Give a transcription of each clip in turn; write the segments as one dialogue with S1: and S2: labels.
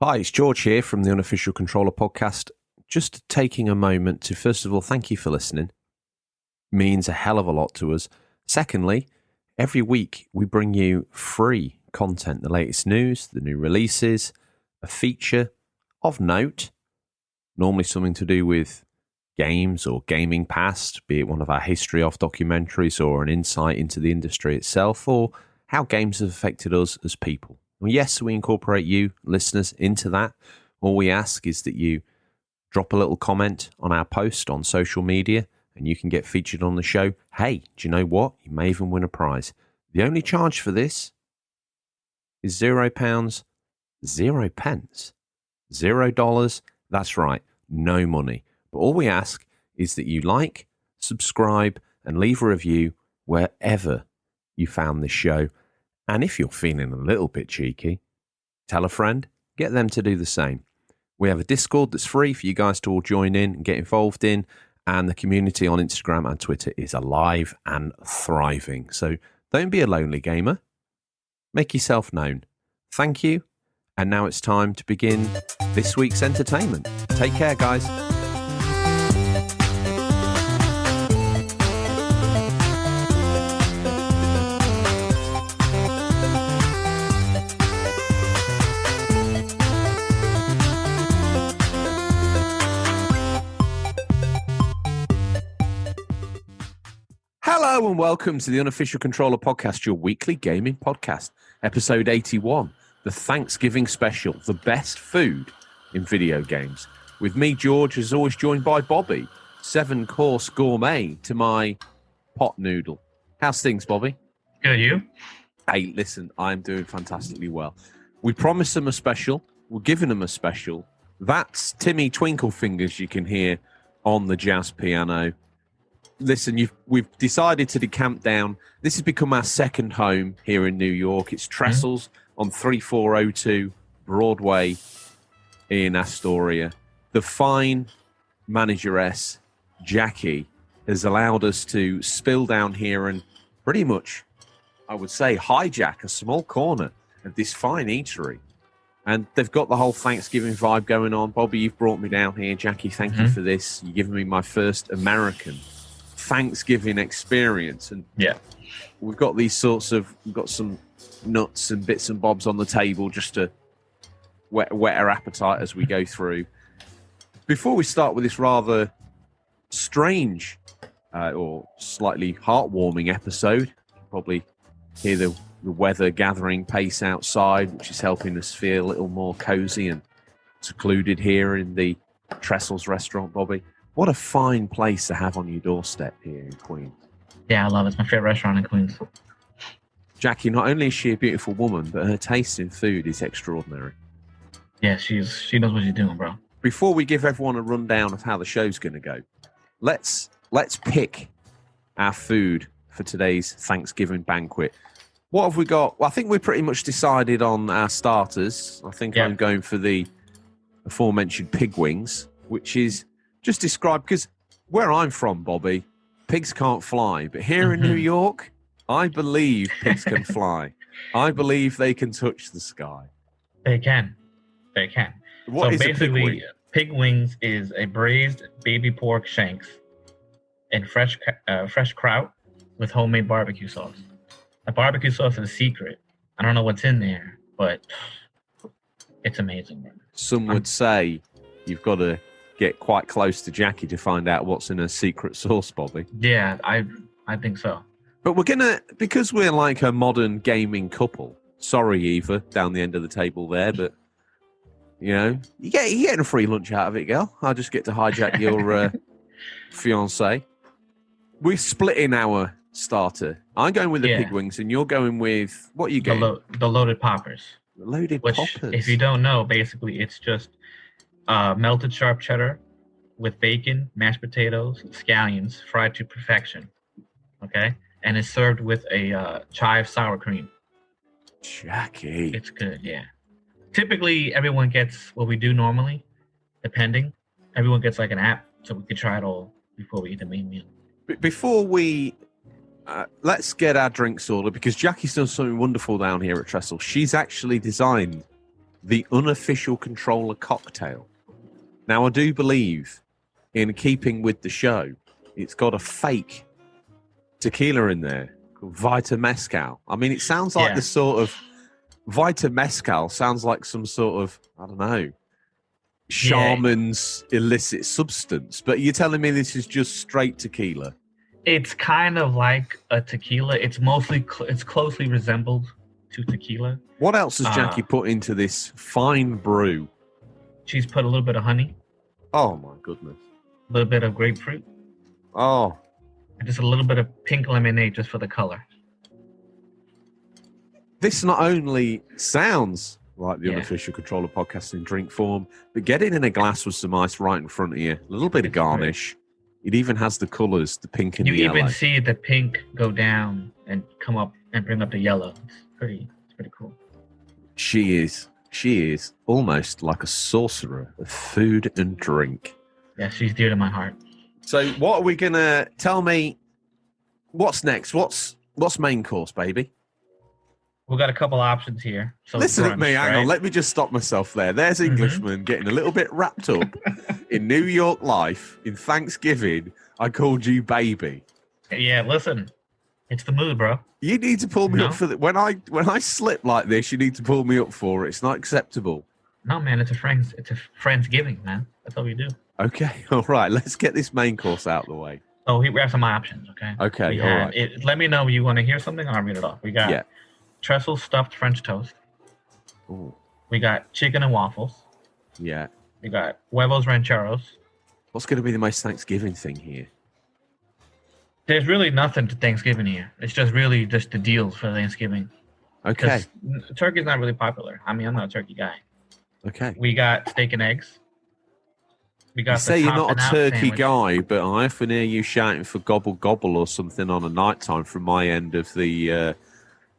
S1: Hi, it's George here from the Unofficial Controller podcast. Just taking a moment to, first of all, thank you for listening. Means a hell of a lot to us. Secondly, every week we bring you free content, the latest news, the new releases, a feature of note, normally something to do with games or gaming past, be it one of our history of documentaries or an insight into the industry itself, or how games have affected us as people. Well, yes, we incorporate you, listeners, into that. All we ask is that you drop a little comment on our post on social media and you can get featured on the show. Hey, do you know what? You may even win a prize. The only charge for this is £0, 0 pence, $0. That's right, no money. But all we ask is that you like, subscribe, and leave a review wherever you found this show. And if you're feeling a little bit cheeky, tell a friend, get them to do the same. We have a Discord that's free for you guys to all join in and get involved in, and the community on Instagram and Twitter is alive and thriving. So don't be a lonely gamer. Make yourself known. Thank you. And now it's time to begin this week's entertainment. Take care, guys. Hello and welcome to the Unofficial Controller podcast, your weekly gaming podcast, episode 81, the Thanksgiving special, the best food in video games. With me, George, as always, joined by Bobby, 7-course gourmet to my pot noodle. How's things, Bobby?
S2: Good, you?
S1: Hey, listen, I'm doing fantastically well. We promised them a special. We're giving them a special. That's Timmy Twinklefingers you can hear on the jazz piano. Listen, we've decided to decamp down. This has become our second home here in New York. It's Trestles on 3402 Broadway in Astoria. The fine manageress, Jackie, has allowed us to spill down here and pretty much, I would say, hijack a small corner of this fine eatery. And they've got the whole Thanksgiving vibe going on. Bobby, you've brought me down here. Jackie, thank you for this. You've given me my first American Thanksgiving experience, and we've got some nuts and bits and bobs on the table just to whet our appetite as we go through. Before we start with this rather strange or slightly heartwarming episode, you probably hear the weather gathering pace outside, which is helping us feel a little more cozy and secluded here in the Trestles restaurant. Bobby, what a fine place to have on your doorstep here in Queens.
S2: Yeah, I love it. It's my favorite restaurant in Queens.
S1: Jackie, not only is she a beautiful woman, but her taste in food is extraordinary.
S2: Yeah, she knows what she's doing, bro.
S1: Before we give everyone a rundown of how the show's going to go, let's pick our food for today's Thanksgiving banquet. What have we got? Well, I think we pretty much decided on our starters. I think I'm going for the aforementioned pig wings, which is just described, because where I'm from, Bobby, pigs can't fly. But here in New York, I believe pigs can fly. I believe they can touch the sky.
S2: They can.
S1: What is
S2: basically, pig wings is a braised baby pork shanks and fresh kraut with homemade barbecue sauce. The barbecue sauce is a secret. I don't know what's in there, but it's amazing, bro.
S1: Some would say you've got to get quite close to Jackie to find out what's in her secret sauce, Bobby.
S2: Yeah, I think so.
S1: But we're gonna, because we're like a modern gaming couple. Sorry, Eva, down the end of the table there, but you know, you're getting a free lunch out of it, girl. I'll just get to hijack your fiance. We're splitting our starter. I'm going with the pig wings, and you're going with what are you getting?
S2: The loaded poppers.
S1: Loaded
S2: which,
S1: poppers.
S2: If you don't know, basically it's just melted sharp cheddar with bacon, mashed potatoes, scallions, fried to perfection. Okay? And it's served with a chive sour cream.
S1: Jackie.
S2: It's good, yeah. Typically, everyone gets what we do normally, depending. Everyone gets like an app, so we can try it all before we eat the main meal.
S1: Before we... let's get our drinks ordered, because Jackie's done something wonderful down here at Trestles. She's actually designed the unofficial controller cocktail. Now, I do believe, in keeping with the show, it's got a fake tequila in there called Vita Mezcal. I mean, it sounds like the sort of Vita Mezcal sounds like some sort of, I don't know, shaman's illicit substance. But you're telling me this is just straight tequila?
S2: It's kind of like a tequila. It's mostly, it's closely resembled to tequila.
S1: What else has Jackie put into this fine brew?
S2: She's put a little bit of honey.
S1: Oh, my goodness.
S2: A little bit of grapefruit.
S1: Oh.
S2: And just a little bit of pink lemonade just for the color.
S1: This not only sounds like the unofficial controller podcast in drink form, but get it in a glass with some ice right in front of you. A little bit of garnish. Great. It even has the colours, the pink and the yellow. You even
S2: see the pink go down and come up and bring up the yellow. It's pretty cool.
S1: She is almost like a sorcerer of food and drink.
S2: Yeah, she's dear to my heart.
S1: So what are we going to... Tell me, what's next? What's main course, baby?
S2: We've got a couple options here. So
S1: listen at me, hang on. Let me just stop myself there. There's Englishman getting a little bit wrapped up in New York life. In Thanksgiving, I called you baby.
S2: Yeah, listen. It's the mood, bro.
S1: You need to pull me up for that. When I slip like this, you need to pull me up for it. It's not acceptable.
S2: No, man. It's a Friendsgiving, man. That's all we do.
S1: Okay, all right. Let's get this main course out of the way.
S2: Oh, we have some options, okay?
S1: Okay, all right.
S2: Let me know you want to hear something, I'll read it off. We got Trestles stuffed French toast.
S1: Ooh.
S2: We got chicken and waffles.
S1: Yeah.
S2: We got huevos rancheros.
S1: What's going to be the most Thanksgiving thing here?
S2: There's really nothing to Thanksgiving here. It's just really just the deals for Thanksgiving.
S1: Okay.
S2: Turkey's not really popular. I mean, I'm not a turkey guy.
S1: Okay.
S2: We got steak and eggs. We got
S1: you say you're not a turkey guy, but I often hear you shouting for gobble gobble or something on a night time from my end of the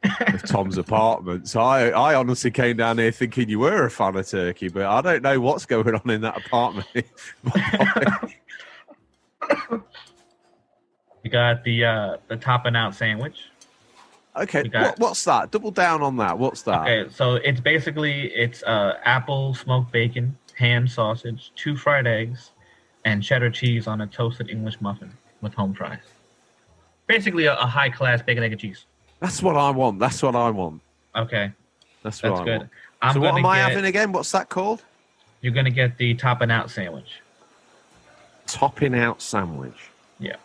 S1: of Tom's apartment. So I honestly came down here thinking you were a fan of turkey, but I don't know what's going on in that apartment.
S2: We got the topping out sandwich.
S1: Okay, what's that? Double down on that. What's that?
S2: Okay, so it's apple, smoked bacon, ham, sausage, 2 fried eggs, and cheddar cheese on a toasted English muffin with home fries. Basically a high-class bacon, egg, and cheese.
S1: That's what I want.
S2: Okay.
S1: That's good.
S2: Want.
S1: So what am I having again? What's that called?
S2: You're going to get the topping out sandwich.
S1: Topping out sandwich.
S2: Yeah.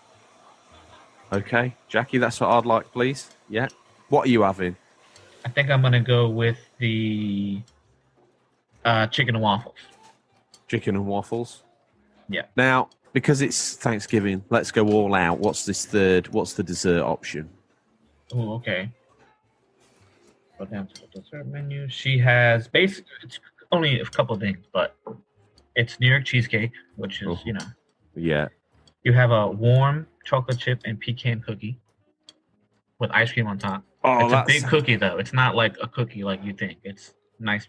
S1: Okay. Jackie, that's what I'd like, please. Yeah. What are you having?
S2: I think I'm going to go with the chicken and waffles.
S1: Chicken and waffles?
S2: Yeah.
S1: Now, because it's Thanksgiving, let's go all out. What's the dessert option?
S2: Oh, okay. Go down to the dessert menu. She has it's only a couple of things, but it's New York cheesecake, which is,
S1: Yeah.
S2: You have a warm chocolate chip and pecan cookie with ice cream on top.
S1: Oh,
S2: it's a big cookie, though. It's not like a cookie like you think. It's nice.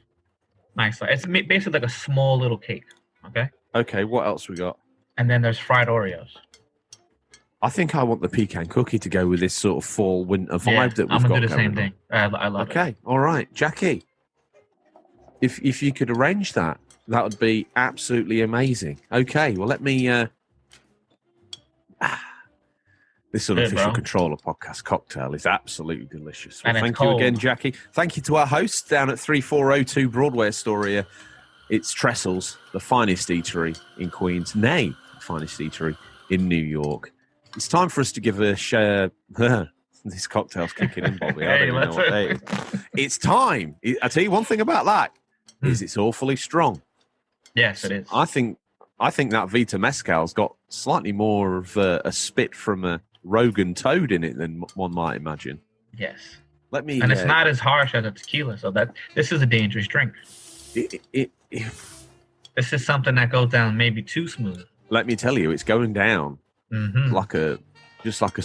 S2: It's basically like a small little cake, okay?
S1: Okay, what else we got?
S2: And then there's fried Oreos.
S1: I think I want the pecan cookie to go with this sort of fall-winter vibe that we've got.
S2: I'm going to do the same thing. I love it.
S1: Okay, all right. Jackie, if you could arrange that would be absolutely amazing. Okay, well, let me... This unofficial controller podcast cocktail is absolutely delicious. Well, thank you again, Jackie. Thank you to our hosts down at 3402 Broadway, Astoria. It's Trestles, the finest eatery in Queens, nay, the finest eatery in New York. It's time for us to give a share. This cocktail's kicking in, Bobby. I don't even know what day it is. It's time. I tell you one thing about that is it's awfully strong.
S2: Yes, it is.
S1: I think that Vita Mezcal's got slightly more of a spit from a Rogan toad in it than one might imagine.
S2: Yes.
S1: And
S2: it's not as harsh as a tequila, so this is a dangerous drink. This is something that goes down maybe too smooth.
S1: Let me tell you, it's going down like a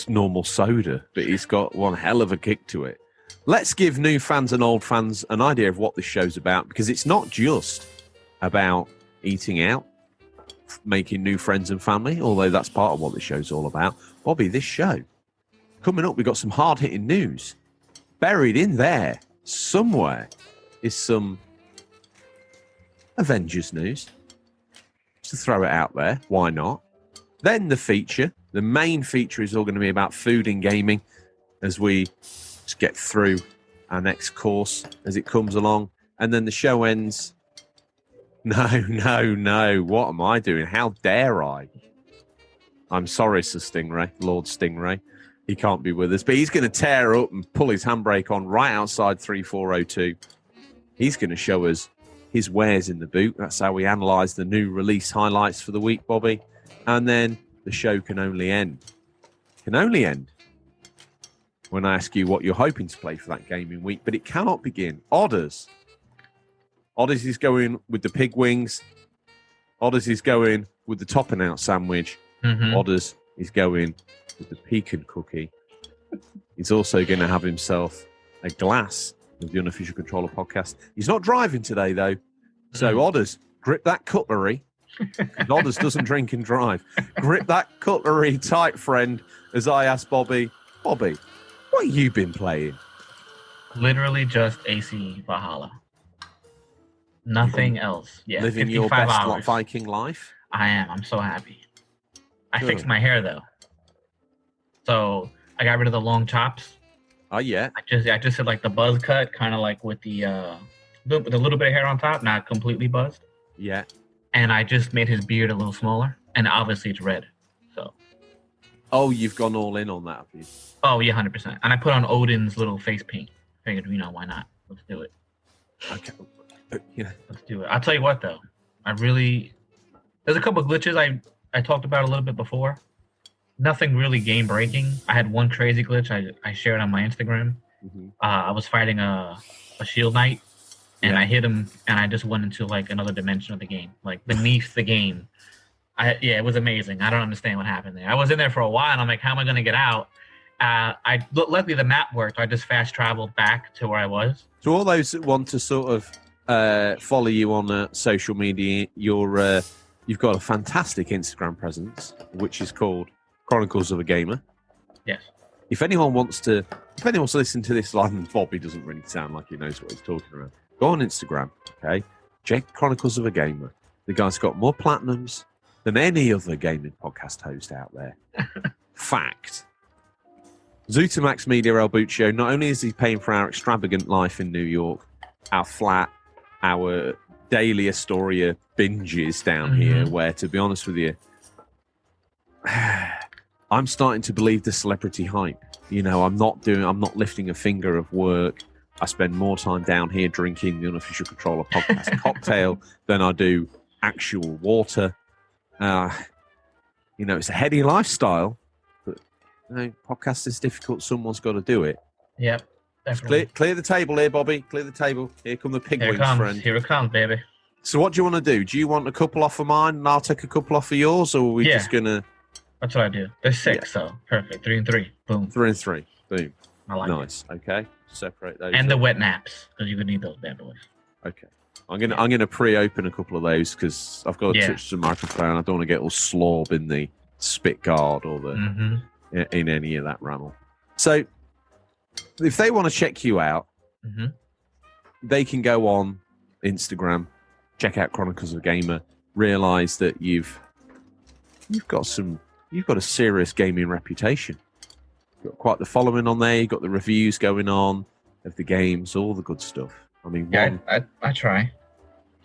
S1: normal soda, but it's got one hell of a kick to it. Let's give new fans and old fans an idea of what this show's about, because it's not just about eating out, making new friends and family, although that's part of what the show's all about. Bobby, this show, coming up, we've got some hard-hitting news. Buried in there, somewhere, is some Avengers news. Just to throw it out there, why not? Then the feature. The main feature is all going to be about food and gaming as we just get through our next course as it comes along. And then the show ends. No. What am I doing? How dare I? I'm sorry, Sir Stingray, Lord Stingray. He can't be with us, but he's going to tear up and pull his handbrake on right outside 3402. He's going to show us his wares in the boot. That's how we analyse the new release highlights for the week, Bobby. And then the show can only end. Can only end when I ask you what you're hoping to play for that gaming week, but it cannot begin. Odders is going with the pig wings. Odders is going with the top and out sandwich.
S2: Mm-hmm.
S1: Odders is going with the pecan cookie. He's also going to have himself a glass of the Unofficial Controller podcast. He's not driving today, though. So, Odders, grip that cutlery. Odders doesn't drink and drive. Grip that cutlery tight, friend, as I ask Bobby, what have you been playing?
S2: Literally just AC Valhalla. Nothing else. Yeah,
S1: living your best
S2: hours.
S1: Viking life?
S2: I am. I'm so happy. I
S1: Good.
S2: fixed my hair, though. So I got rid of the long chops.
S1: Oh, yeah.
S2: I just did like the buzz cut, kind of like with the little bit of hair on top, not completely buzzed.
S1: Yeah.
S2: And I just made his beard a little smaller, and obviously it's red. So.
S1: Oh, you've gone all in on that, have you?
S2: Oh yeah, 100%. And I put on Odin's little face paint. Figured, why not? Let's do it.
S1: Okay.
S2: Let's do it. I'll tell you what, though. There's a couple of glitches I talked about a little bit before. Nothing really game breaking. I had one crazy glitch I shared on my Instagram.
S1: Mm-hmm.
S2: I was fighting a shield knight, and I hit him, and I just went into like another dimension of the game, like beneath the game. It was amazing. I don't understand what happened there. I was in there for a while, and I'm like, how am I going to get out? Luckily the map worked. I just fast traveled back to where I was.
S1: So all those that want to sort of follow you on social media, you've got a fantastic Instagram presence, which is called Chronicles of a Gamer.
S2: Yes.
S1: If anyone wants to listen to this live, and Bobby doesn't really sound like he knows what he's talking about, go on Instagram, okay? Check Chronicles of a Gamer. The guy's got more platinums than any other gaming podcast host out there. Fact. Zutamax Media El Buccio, not only is he paying for our extravagant life in New York, our flat, our daily Astoria binges down here, where, to be honest with you, I'm starting to believe the celebrity hype. I'm not lifting a finger of work. I spend more time down here drinking the Unofficial Controller podcast cocktail than I do actual water. It's a heady lifestyle, but podcast is difficult. Someone's got to do it.
S2: Yep.
S1: Clear the table here, Bobby. Clear the table. Here come the pig wings, friend.
S2: Here it comes, baby.
S1: So what do you want to do? Do you want a couple off of mine and I'll take a couple off of yours, or are we just going to...
S2: That's what I do. There's 6, so perfect. 3 and 3. Boom.
S1: 3 and 3. Boom.
S2: I like
S1: nice. It. Okay. Separate those.
S2: And the wet naps, because you would need those bad boys.
S1: Okay. I'm gonna pre-open a couple of those because I've got to touch the microphone. I don't want to get all slorb in the spit guard or the in any of that ramble. So if they want to check you out, they can go on Instagram, check out Chronicles of a Gamer, realize that you've got a serious gaming reputation. You've got quite the following on there. You've got the reviews going on of the games, all the good stuff. I mean,
S2: I try.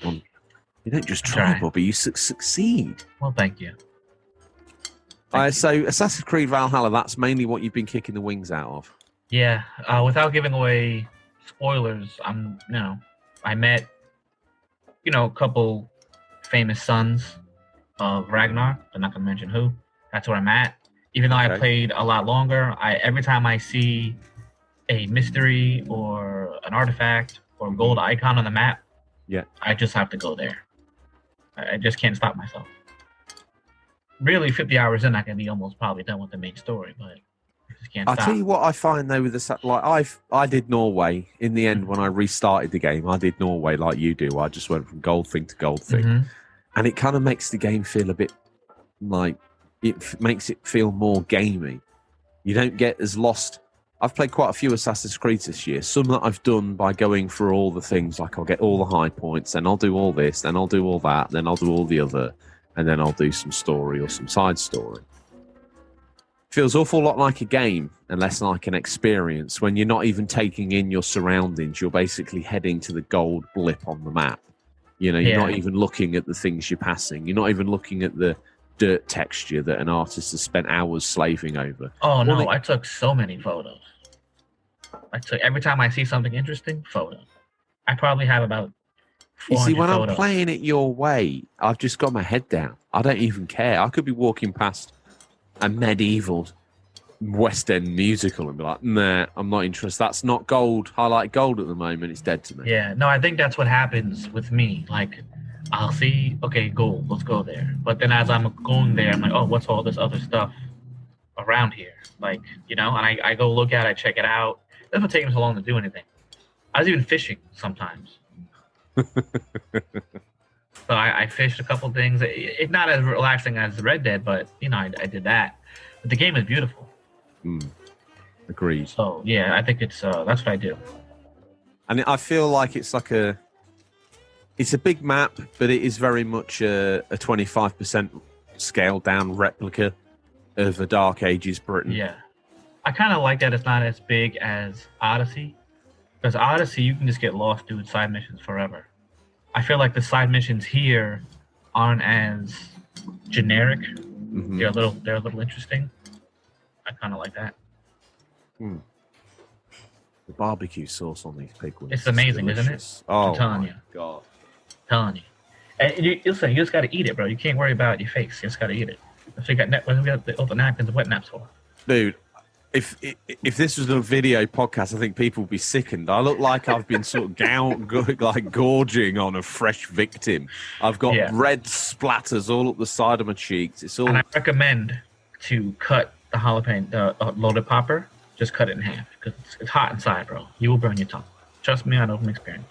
S1: You don't just try, Bobby. You succeed.
S2: Well, thank you.
S1: So Assassin's Creed Valhalla, that's mainly what you've been kicking the wings out of.
S2: Yeah. Without giving away spoilers, I met, a couple famous sons of Ragnar. I'm not going to mention who. That's where I'm at. Even though I played a lot longer, every time I see a mystery or an artifact or gold icon on the map, I just have to go there. I just can't stop myself. Really, 50 hours in, I can be almost probably done with the main story, but I just can't stop.
S1: I'll tell you what I find, though, with the I did Norway. In the end, when I restarted the game, I did Norway like you do. I just went from gold thing to gold thing. And it kind of makes the game feel a bit like, it makes it feel more gamey. You don't get as lost I've played quite a few Assassin's Creed this year. Some that I've done by going through all the things, like I'll get all the high points, then I'll do all this, then I'll do all that, then I'll do all the other, and then I'll do some story or some side story. Feels an awful lot like a game and less like an experience. When you're not even taking in your surroundings, you're basically heading to the gold blip on the map. You know, you're not even looking at the things you're passing. You're not even looking at the dirt texture that an artist has spent hours slaving over.
S2: Oh, no, I took so many photos. Every time I see something interesting, photo. I probably have about 400
S1: You see, when
S2: photos.
S1: I'm playing it your way, I've just got my head down. I don't even care. I could be walking past a medieval West End musical and be like, nah, I'm not interested. That's not gold. I like gold at the moment. It's dead to me.
S2: Yeah, no, I think that's what happens with me. Like, I'll see, okay, gold, let's go there. But then as I'm going there, I'm like, oh, what's all this other stuff around here? Like, you know, and I go look at it, check it out. It doesn't take me so long to do anything. I was even fishing sometimes. So I fished a couple things. It's not as relaxing as Red Dead, but, you know, I did that. But the game is beautiful.
S1: Agreed.
S2: So, yeah, I think it's that's what I do.
S1: And I feel like it's like it's a big map, but it is very much a 25% scaled down replica of a Dark Ages Britain.
S2: Yeah. I kind of like that it's not as big as Odyssey. Because Odyssey, you can just get lost doing side missions forever. I feel like the side missions here aren't as generic. Mm-hmm. They're a little interesting. I kind of like that.
S1: The barbecue sauce on these pig wings.
S2: It's amazing, isn't it?
S1: Oh,
S2: I'm telling you.
S1: God.
S2: Telling you. And you just got to eat it, bro. You can't worry about your face. You just got to eat it. So you got all the napkins and wet naps for.
S1: Dude, if this was a video podcast, I think people would be sickened. I look like I've been sort of like gorging on a fresh victim. I've got red splatters all up the side of my cheeks. It's all.
S2: And I recommend to cut the jalapeno, the loaded popper. Just cut it in half because it's hot inside, bro. You will burn your tongue. Trust me, I know from experience.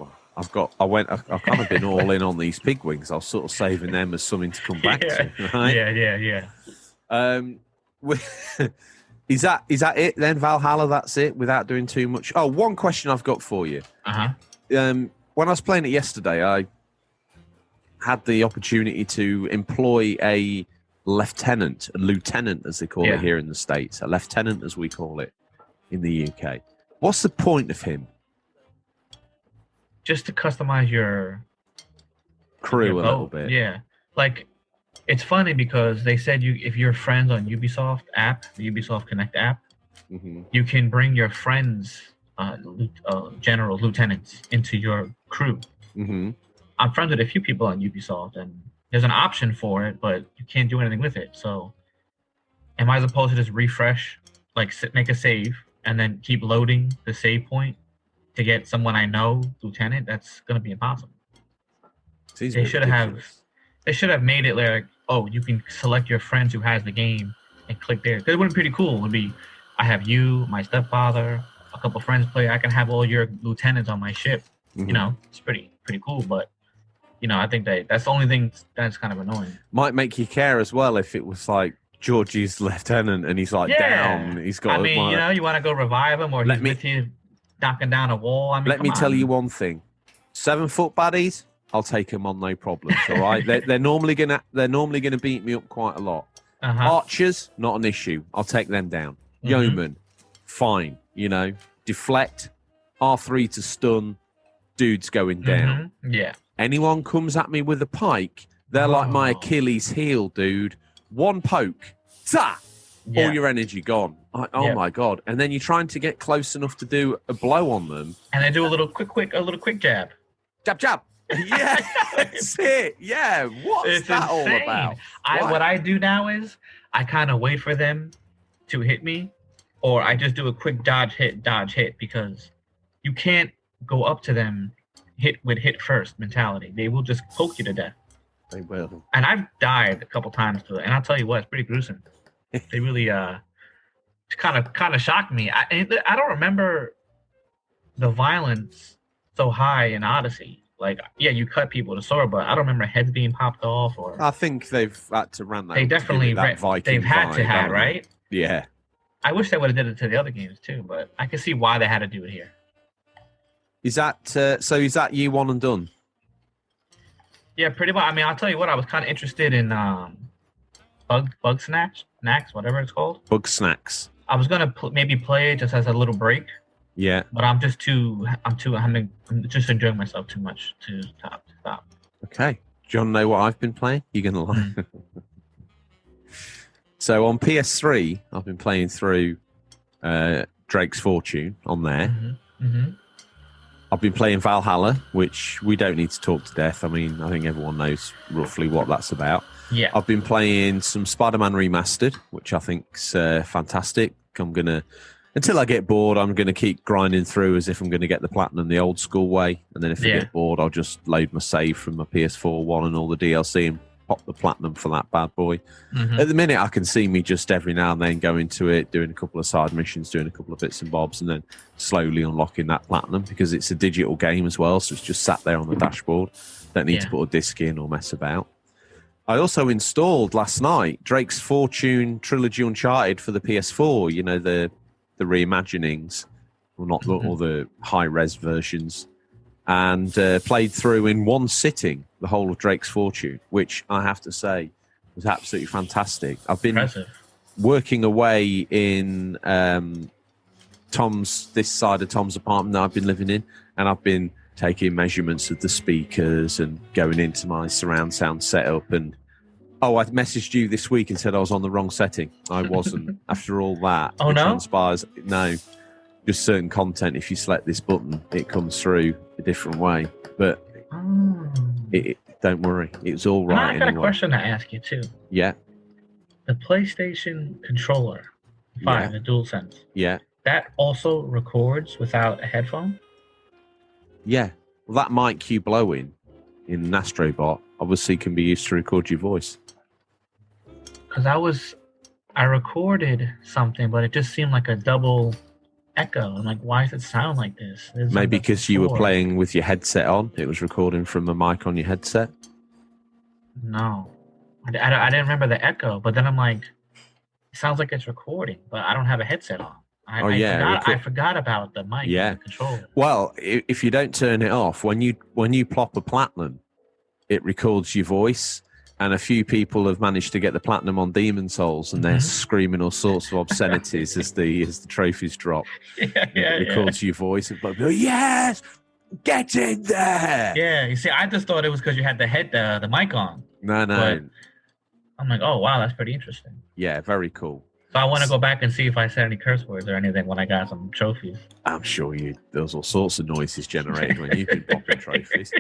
S1: Well, I've kind of been all in on these pig wings. I was sort of saving them as something to come back to. Right?
S2: Yeah.
S1: Is that it then, Valhalla? That's it without doing too much. Oh, one question I've got for you. When I was playing it yesterday, I had the opportunity to employ a lieutenant as they call it here in the States, a lieutenant as we call it in the UK. What's the point of him?
S2: Just to customize your
S1: crew a little bit.
S2: Yeah, like it's funny because they said if you're friends on Ubisoft app, the Ubisoft Connect app, you can bring your friends, generals, lieutenants into your crew. I'm friends with a few people on Ubisoft, and there's an option for it, but you can't do anything with it. So am I supposed to just refresh, like make a save, and then keep loading the save point to get someone I know, lieutenant? That's going to be impossible. They should have made it like, oh, you can select your friends who has the game and click there. Because it would be pretty cool. It would be, I have you, my stepfather, a couple friends play. I can have all your lieutenants on my ship. You know, it's pretty cool, but you know, I think that's the only thing that's kind of annoying.
S1: Might make you care as well if it was like Georgie's lieutenant and he's like down. He's got.
S2: I mean, you know, you want to go revive him or he's with you knocking down a wall. I mean,
S1: let me tell you one thing: 7-foot baddies, I'll take them on no problems. All right, they're normally gonna beat me up quite a lot. Archers, not an issue. I'll take them down. Yeoman, fine. You know, deflect, R3 to stun, dude's going down.
S2: Yeah.
S1: Anyone comes at me with a pike, they're like my Achilles heel, dude. One poke, all your energy gone. My God. And then you're trying to get close enough to do a blow on them.
S2: And they do a little quick jab.
S1: Jab. Yeah, that's it. Yeah, what's that all about?
S2: What I do now is I kind of wait for them to hit me, or I just do a quick dodge hit, because you can't go up to them hit first mentality. They will just poke you to death.
S1: They will.
S2: And I've died a couple times to it, and I'll tell you what, it's pretty gruesome. They really kind of shocked me. I don't remember the violence so high in Odyssey. Like, yeah, you cut people with a sword, but I don't remember heads being popped off. Or
S1: I think they've had to run that.
S2: They definitely
S1: that Viking
S2: they've had
S1: vibe,
S2: to have, right?
S1: Yeah.
S2: I wish they would have did it to the other games too, but I can see why they had to do it here.
S1: Is that so? Is that you one and done?
S2: Yeah, pretty much. I mean, I'll tell you what. I was kind of interested in bug snacks, whatever it's called.
S1: Bug snacks.
S2: I was gonna maybe play it just as a little break.
S1: Yeah.
S2: But I'm just enjoying myself too much to stop.
S1: Okay. Do you want to know what I've been playing? You're gonna like. So on PS3, I've been playing through Drake's Fortune on there.
S2: Mm-hmm. Mm-hmm.
S1: I've been playing Valhalla, which we don't need to talk to death. I mean, I think everyone knows roughly what that's about.
S2: Yeah.
S1: I've been playing some Spider-Man Remastered, which I think's fantastic. Until I get bored, I'm going to keep grinding through as if I'm going to get the platinum the old school way. And then if I get bored, I'll just load my save from my PS4 one and all the DLC and pop the platinum for that bad boy. Mm-hmm. At the minute, I can see me just every now and then going to it, doing a couple of side missions, doing a couple of bits and bobs, and then slowly unlocking that platinum because it's a digital game as well. So it's just sat there on the dashboard. Don't need to put a disc in or mess about. I also installed last night Drake's Fortune Trilogy Uncharted for the PS4. You know, the reimaginings, well, not all the high-res versions, and played through in one sitting the whole of Drake's Fortune, which I have to say was absolutely fantastic. I've been working away in this side of Tom's apartment that I've been living in, and I've been taking measurements of the speakers and going into my surround sound setup. And I messaged you this week and said I was on the wrong setting. I wasn't. After all that, transpires. No, just certain content. If you select this button, it comes through a different way. But don't worry, it's all right.
S2: I got a question to ask you too.
S1: Yeah.
S2: The PlayStation controller 5, the DualSense.
S1: Yeah.
S2: That also records without a headphone?
S1: Yeah. Well, that mic you blow in an Astrobot obviously can be used to record your voice.
S2: Because I recorded something, but it just seemed like a double echo. I'm like, why does it sound like this?
S1: Maybe because you were playing with your headset on. It was recording from a mic on your headset.
S2: No. I didn't remember the echo, but then I'm like, it sounds like it's recording, but I don't have a headset on. I forgot about the mic and the controller. Well,
S1: if you don't turn it off, when you plop a platinum, it records your voice. And a few people have managed to get the platinum on Demon Souls, and they're screaming all sorts of obscenities as the trophies drop. It records your voice, and like, yes, get in there.
S2: Yeah, you see, I just thought it was because you had the mic on.
S1: No.
S2: But I'm like, oh wow, that's pretty interesting.
S1: Yeah, very cool.
S2: So I want to go back and see if I said any curse words or anything when I got some trophies.
S1: I'm sure there was all sorts of noises generated when you've been popping trophies.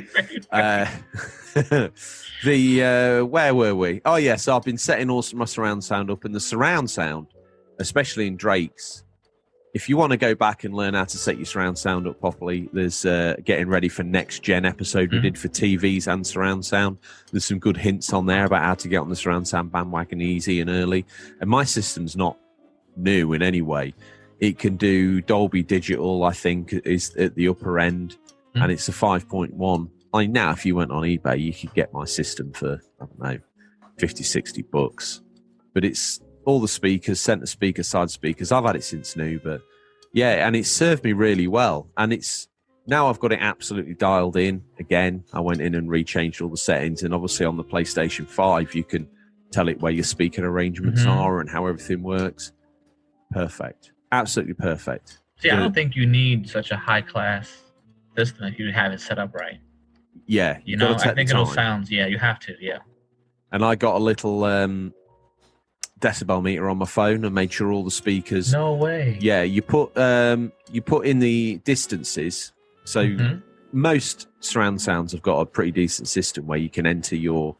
S1: Where were we? Oh, yeah, so I've been setting my surround sound up, and the surround sound, especially in Drake's, if you want to go back and learn how to set your surround sound up properly, there's getting ready for next gen episode we did for TVs and surround sound. There's some good hints on there about how to get on the surround sound bandwagon easy and early. And my system's not new in any way. It can do Dolby Digital, I think, is at the upper end, and it's a 5.1. I mean, now if you went on eBay, you could get my system for, I don't know, 50, 60 bucks. But it's all the speakers, center speakers, side speakers. I've had it since new, but yeah, and it's served me really well. And it's now I've got it absolutely dialed in again. I went in and rechanged all the settings, and obviously on the PlayStation 5, you can tell it where your speaker arrangements are and how everything works. Perfect. Absolutely perfect.
S2: See, I don't think you need such a high class system if you have it set up right.
S1: Yeah.
S2: You know, I think it'll sound, you have to,
S1: And I got a little decibel meter on my phone and made sure all the speakers.
S2: No way.
S1: Yeah, you put in the distances. So most surround sounds have got a pretty decent system where you can enter your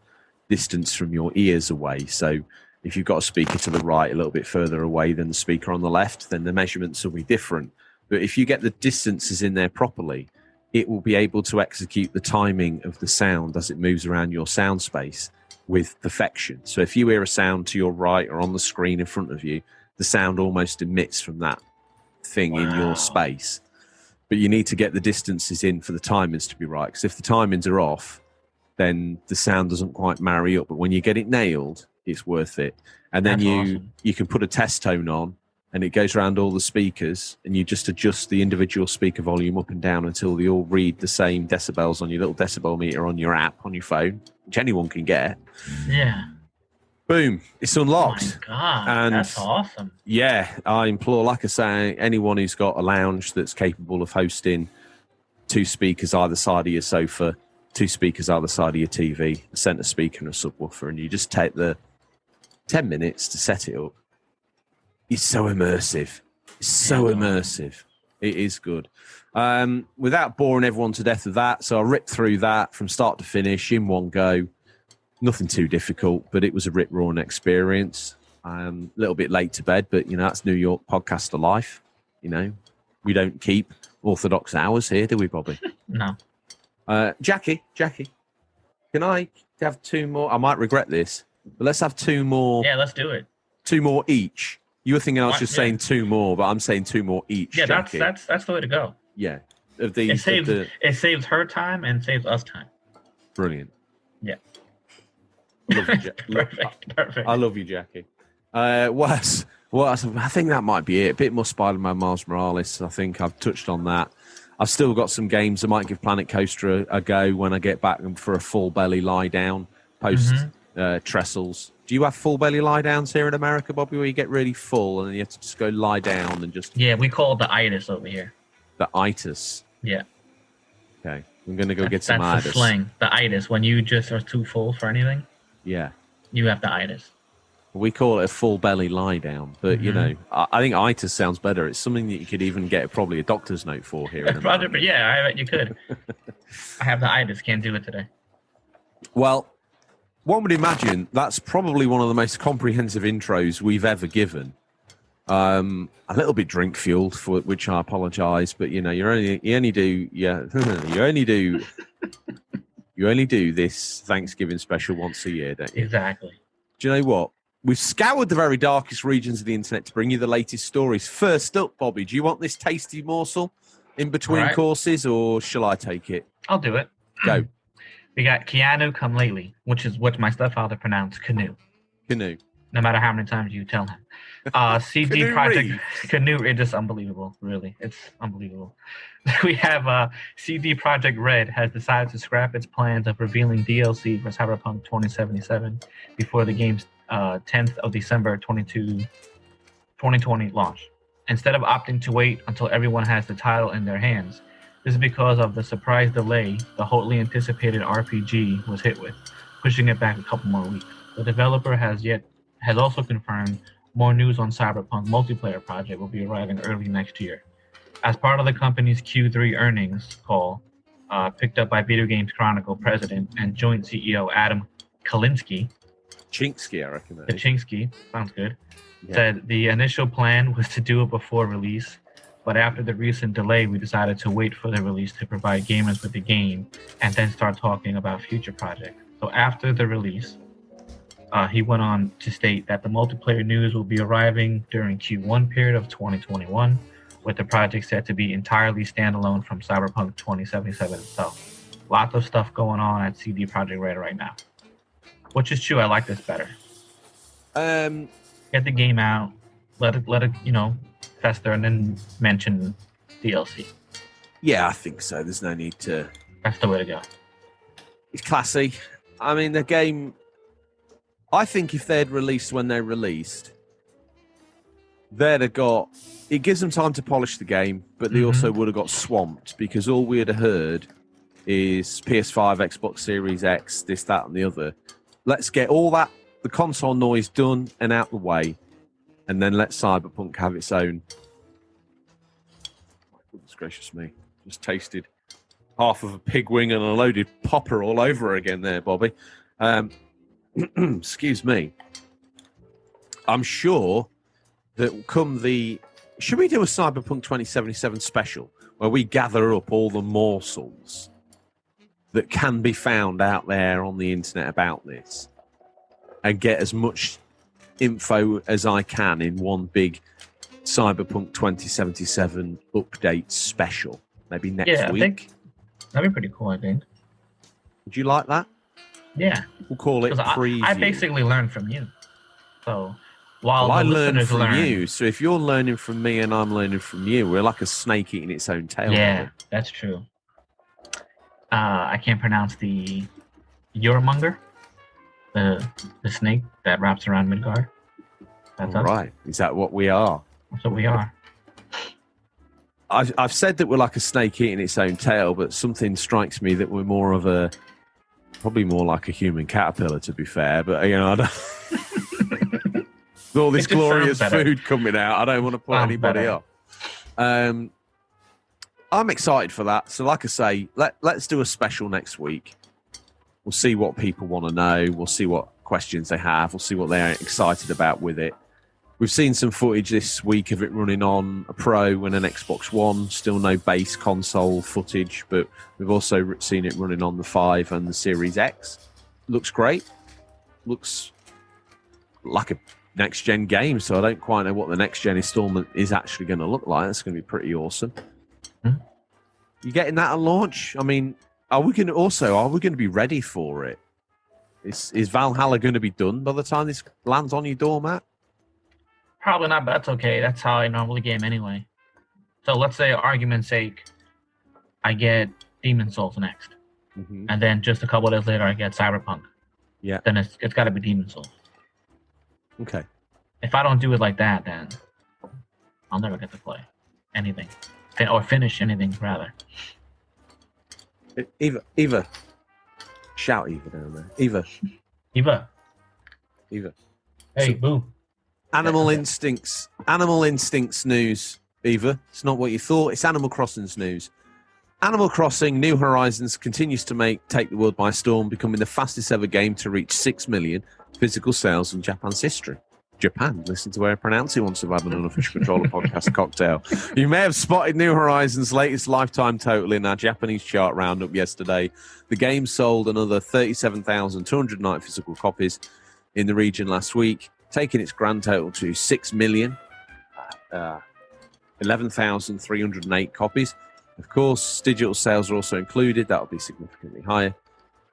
S1: distance from your ears away. So if you've got a speaker to the right a little bit further away than the speaker on the left, then the measurements will be different. But if you get the distances in there properly, it will be able to execute the timing of the sound as it moves around your sound space with perfection. So if you hear a sound to your right or on the screen in front of you, the sound almost emits from that thing in your space. But you need to get the distances in for the timings to be right, because if the timings are off, then the sound doesn't quite marry up. But when you get it nailed, it's worth it. And then you can put a test tone on and it goes around all the speakers, and you just adjust the individual speaker volume up and down until they all read the same decibels on your little decibel meter on your app on your phone, which anyone can get.
S2: Yeah.
S1: Boom, it's unlocked.
S2: Oh my God,
S1: and
S2: that's awesome.
S1: Yeah, I implore, like I say, anyone who's got a lounge that's capable of hosting 2 speakers either side of your sofa, 2 speakers either side of your TV, a centre speaker and a subwoofer, and you just take the 10 minutes to set it up. It's so immersive. It's so immersive. It is good. Without boring everyone to death with that, so I ripped through that from start to finish in one go. Nothing too difficult, but it was a rip-roaring experience. A little bit late to bed, but, that's New York podcaster life. We don't keep orthodox hours here, do we, Bobby?
S2: No.
S1: Jackie, can I have 2 more? I might regret this, but let's have 2 more.
S2: Yeah, let's do it.
S1: 2 more each. You were thinking I was just saying 2 more, but I'm saying 2 more each.
S2: Yeah,
S1: Jackie.
S2: that's the way to go.
S1: Yeah.
S2: It saves her time and saves us time.
S1: Brilliant.
S2: Yeah.
S1: Perfect. I love you, Jackie. What else? I think that might be it. A bit more Spider-Man Miles Morales. I think I've touched on that. I've still got some games. I might give Planet Coaster a go when I get back for a full belly lie down post Trestles. Do you have full belly lie downs here in America, Bobby, where you get really full and then you have to just go lie down and just...
S2: Yeah, we call it the itis over here.
S1: The itis?
S2: Yeah.
S1: Okay. I'm going to go get some itis.
S2: That's the slang. The itis. When you just are too full for anything.
S1: Yeah.
S2: You have the itis.
S1: We call it a full belly lie down, but I think itis sounds better. It's something that you could even get probably a doctor's note for here.
S2: Yeah, I bet you could. I have the itis. Can't do it today.
S1: Well, one would imagine that's probably one of the most comprehensive intros we've ever given. A little bit drink fueled, for which I apologise, but you only do this Thanksgiving special once a year, don't you?
S2: Exactly.
S1: Do you know what? We've scoured the very darkest regions of the internet to bring you the latest stories. First up, Bobby, do you want this tasty morsel in between courses, or shall I take it?
S2: I'll do it.
S1: Go.
S2: We got Keanu come lately, which is what my stepfather pronounced canoe.
S1: Canoe.
S2: No matter how many times you tell him. CD Projekt Canoe, it's just unbelievable, really. It's unbelievable. We have CD Projekt Red has decided to scrap its plans of revealing DLC for Cyberpunk 2077 before the game's 10th of December 2020 launch. Instead of opting to wait until everyone has the title in their hands. This is because of the surprise delay the hotly anticipated RPG was hit with, pushing it back a couple more weeks. The developer has also confirmed more news on Cyberpunk multiplayer project will be arriving early next year. As part of the company's Q3 earnings call, picked up by Video Games Chronicle president and joint CEO Adam Kalinske.
S1: Chinksky, I reckon.
S2: Kaczynski, sounds good. Yeah. Said the initial plan was to do it before release, but after the recent delay, we decided to wait for the release to provide gamers with the game and then start talking about future projects. So after the release, he went on to state that the multiplayer news will be arriving during Q1 period of 2021, with the project set to be entirely standalone from Cyberpunk 2077 itself. Lots of stuff going on at CD Projekt Red right now. Which is true, I like this better. Get the game out, let it fester, and then mention DLC.
S1: Yeah, I think so. There's no need to...
S2: That's the way to go.
S1: It's classy. I mean, the game... I think if they'd released when they released, they'd have got... It gives them time to polish the game, but they also would have got swamped, because all we'd have heard is PS5, Xbox Series X, this, that, and the other. Let's get all that, the console noise done and out the way, and then let Cyberpunk have its own. Goodness gracious me. Just tasted half of a pig wing and a loaded popper all over again there, Bobby. Excuse me. I'm sure that come the... Should we do a Cyberpunk 2077 special where we gather up all the morsels that can be found out there on the internet about this and get as much info as I can in one big Cyberpunk 2077 update special, maybe next week? I think
S2: that'd be pretty cool, I think.
S1: Would you like that?
S2: Yeah.
S1: We'll call it preview.
S2: I basically learned from you. So while
S1: Well, I
S2: the
S1: learn
S2: listeners
S1: from
S2: learn.
S1: you. So if you're learning from me and I'm learning from you, we're like a snake eating its own tail.
S2: Yeah, that's true. I can't pronounce the Euromonger, the snake that wraps around Midgard. That's us.
S1: Right. Is that what we are?
S2: That's what we are.
S1: I've said that we're like a snake eating its own tail, but something strikes me that we're probably more like a human caterpillar, to be fair. But, you know, I don't, with all this glorious food coming out, I don't want to put anybody off. I'm excited for that. So, like I say, let's do a special next week. We'll see what people want to know. We'll see what questions they have. We'll see what they're excited about with it. We've seen some footage this week of it running on a Pro and an Xbox One. Still no base console footage, but we've also seen it running on the 5 and the Series X. Looks great. Looks like a next-gen game, so I don't quite know what the next-gen installment is actually going to look like. That's going to be pretty awesome. You getting that at launch? I mean, are we going to be ready for it? Is Valhalla going to be done by the time this lands on your doormat?
S2: Probably not, but that's okay. That's how I normally game anyway. So let's say, argument's sake, I get Demon Souls next.
S1: Mm-hmm.
S2: And then just a couple of days later, I get Cyberpunk.
S1: Yeah.
S2: Then it's got to be Demon Souls.
S1: Okay.
S2: If I don't do it like that, then I'll never get to play anything. Or finish anything, rather.
S1: Eva. Shout Eva down there. Eva.
S2: Hey,
S1: So,
S2: boo.
S1: Animal Instincts news, Eva. It's not what you thought. It's Animal Crossing's news. Animal Crossing New Horizons continues to take the world by storm, becoming the fastest ever game to reach 6 million physical sales in Japan's history. Japan. Listen to where I pronounce it once I've had an Unofficial Controller podcast cocktail. You may have spotted New Horizons' latest lifetime total in our Japanese chart roundup yesterday. The game sold another 37,209 physical copies in the region last week, taking its grand total to 6 million, 11,308 copies. Of course, digital sales are also included. That'll be significantly higher.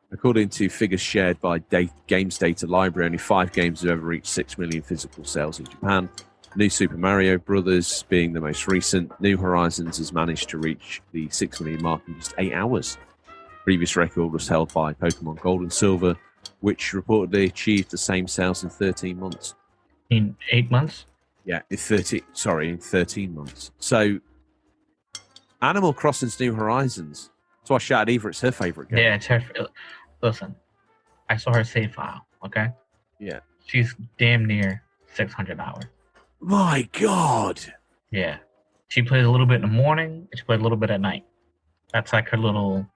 S1: According to figures shared by Games Data Library, only 5 games have ever reached 6 million physical sales in Japan. New Super Mario Brothers being the most recent. New Horizons has managed to reach the 6 million mark in just 8 hours. Previous record was held by Pokemon Gold and Silver, which reportedly achieved the same sales in 13 months.
S2: In 8 months?
S1: Yeah, in 13 months. So, Animal Crossing's New Horizons. That's why I shouted Eva, it's her favourite game.
S2: Yeah, it's her. Listen, I saw her save file, okay?
S1: Yeah.
S2: She's damn near 600 hours.
S1: My God.
S2: Yeah. She plays a little bit in the morning, and she plays a little bit at night. That's like her little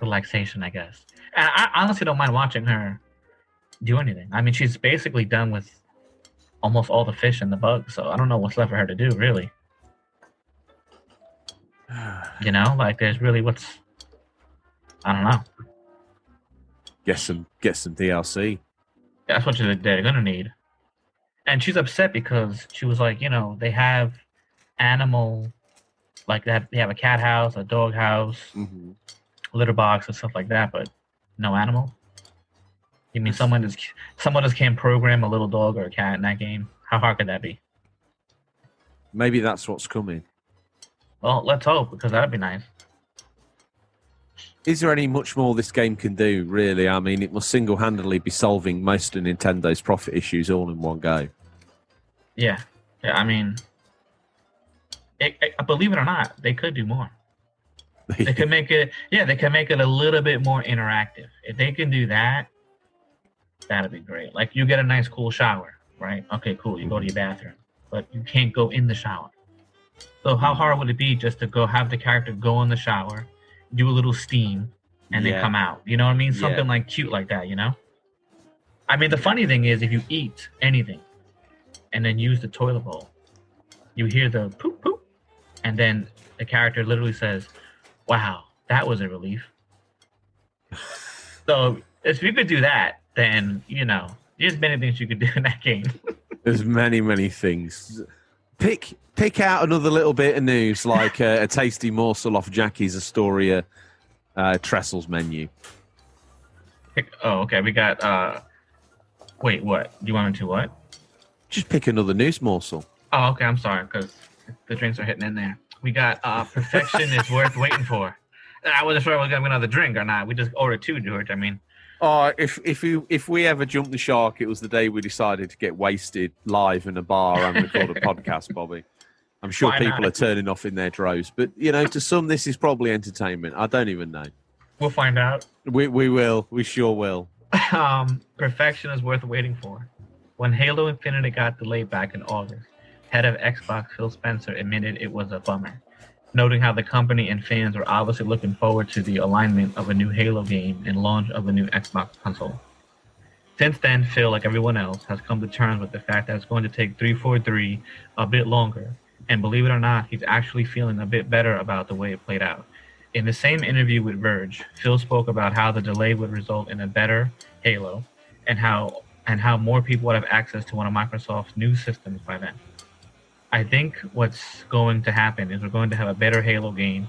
S2: relaxation, I guess. And I honestly don't mind watching her do anything. I mean, she's basically done with almost all the fish and the bugs, so I don't know what's left for her to do, really. You know, like there's really I don't know.
S1: Get some DLC.
S2: That's what they're gonna need. And she's upset because she was like, you know, they have animal, like they have a cat house, a dog house, litter box, and stuff like that, but no animal. You mean someone just can't program a little dog or a cat in that game? How hard could that be?
S1: Maybe that's what's coming.
S2: Well, let's hope, because that'd be nice.
S1: Is there any much more this game can do, really? I mean, it must single-handedly be solving most of Nintendo's profit issues all in one go.
S2: Yeah, I mean, believe it or not, they could do more. They could make it, they can make it a little bit more interactive. If they can do that, that'd be great. Like, you get a nice, cool shower, right? Okay, cool, you go to your bathroom, but you can't go in the shower. So how hard would it be just to go have the character go in the shower, do a little steam, and then come out? You know what I mean? Something like cute like that, you know? I mean, the funny thing is, if you eat anything and then use the toilet bowl, you hear the poop, poop, and then the character literally says, wow, that was a relief. So if you could do that, then, you know, there's many things you could do in that game.
S1: There's many, many things. Pick out another little bit of news, like a tasty morsel off Jackie's Astoria Trestles menu.
S2: Oh, okay. We got. Wait, what? Do you want me to what?
S1: Just pick another news morsel.
S2: Oh, okay. I'm sorry, because the drinks are hitting in there. We got Perfection is Worth Waiting For. I wasn't sure if we were going to get another drink or not. We just ordered two, George. I mean,
S1: if we ever jumped the shark, it was the day we decided to get wasted live in a bar and record a podcast, Bobby. I'm sure people are turning off in their droves, but to some this is probably entertainment. I don't even know.
S2: We'll find out.
S1: We will. We sure will.
S2: Perfection is worth waiting for. When Halo Infinite got delayed back in August, head of Xbox Phil Spencer admitted it was a bummer, noting how the company and fans were obviously looking forward to the alignment of a new Halo game and launch of a new Xbox console. Since then, Phil, like everyone else, has come to terms with the fact that it's going to take 343 a bit longer, and believe it or not, he's actually feeling a bit better about the way it played out. In the same interview with Verge, Phil spoke about how the delay would result in a better Halo, and how more people would have access to one of Microsoft's new systems by then. I think what's going to happen is we're going to have a better Halo game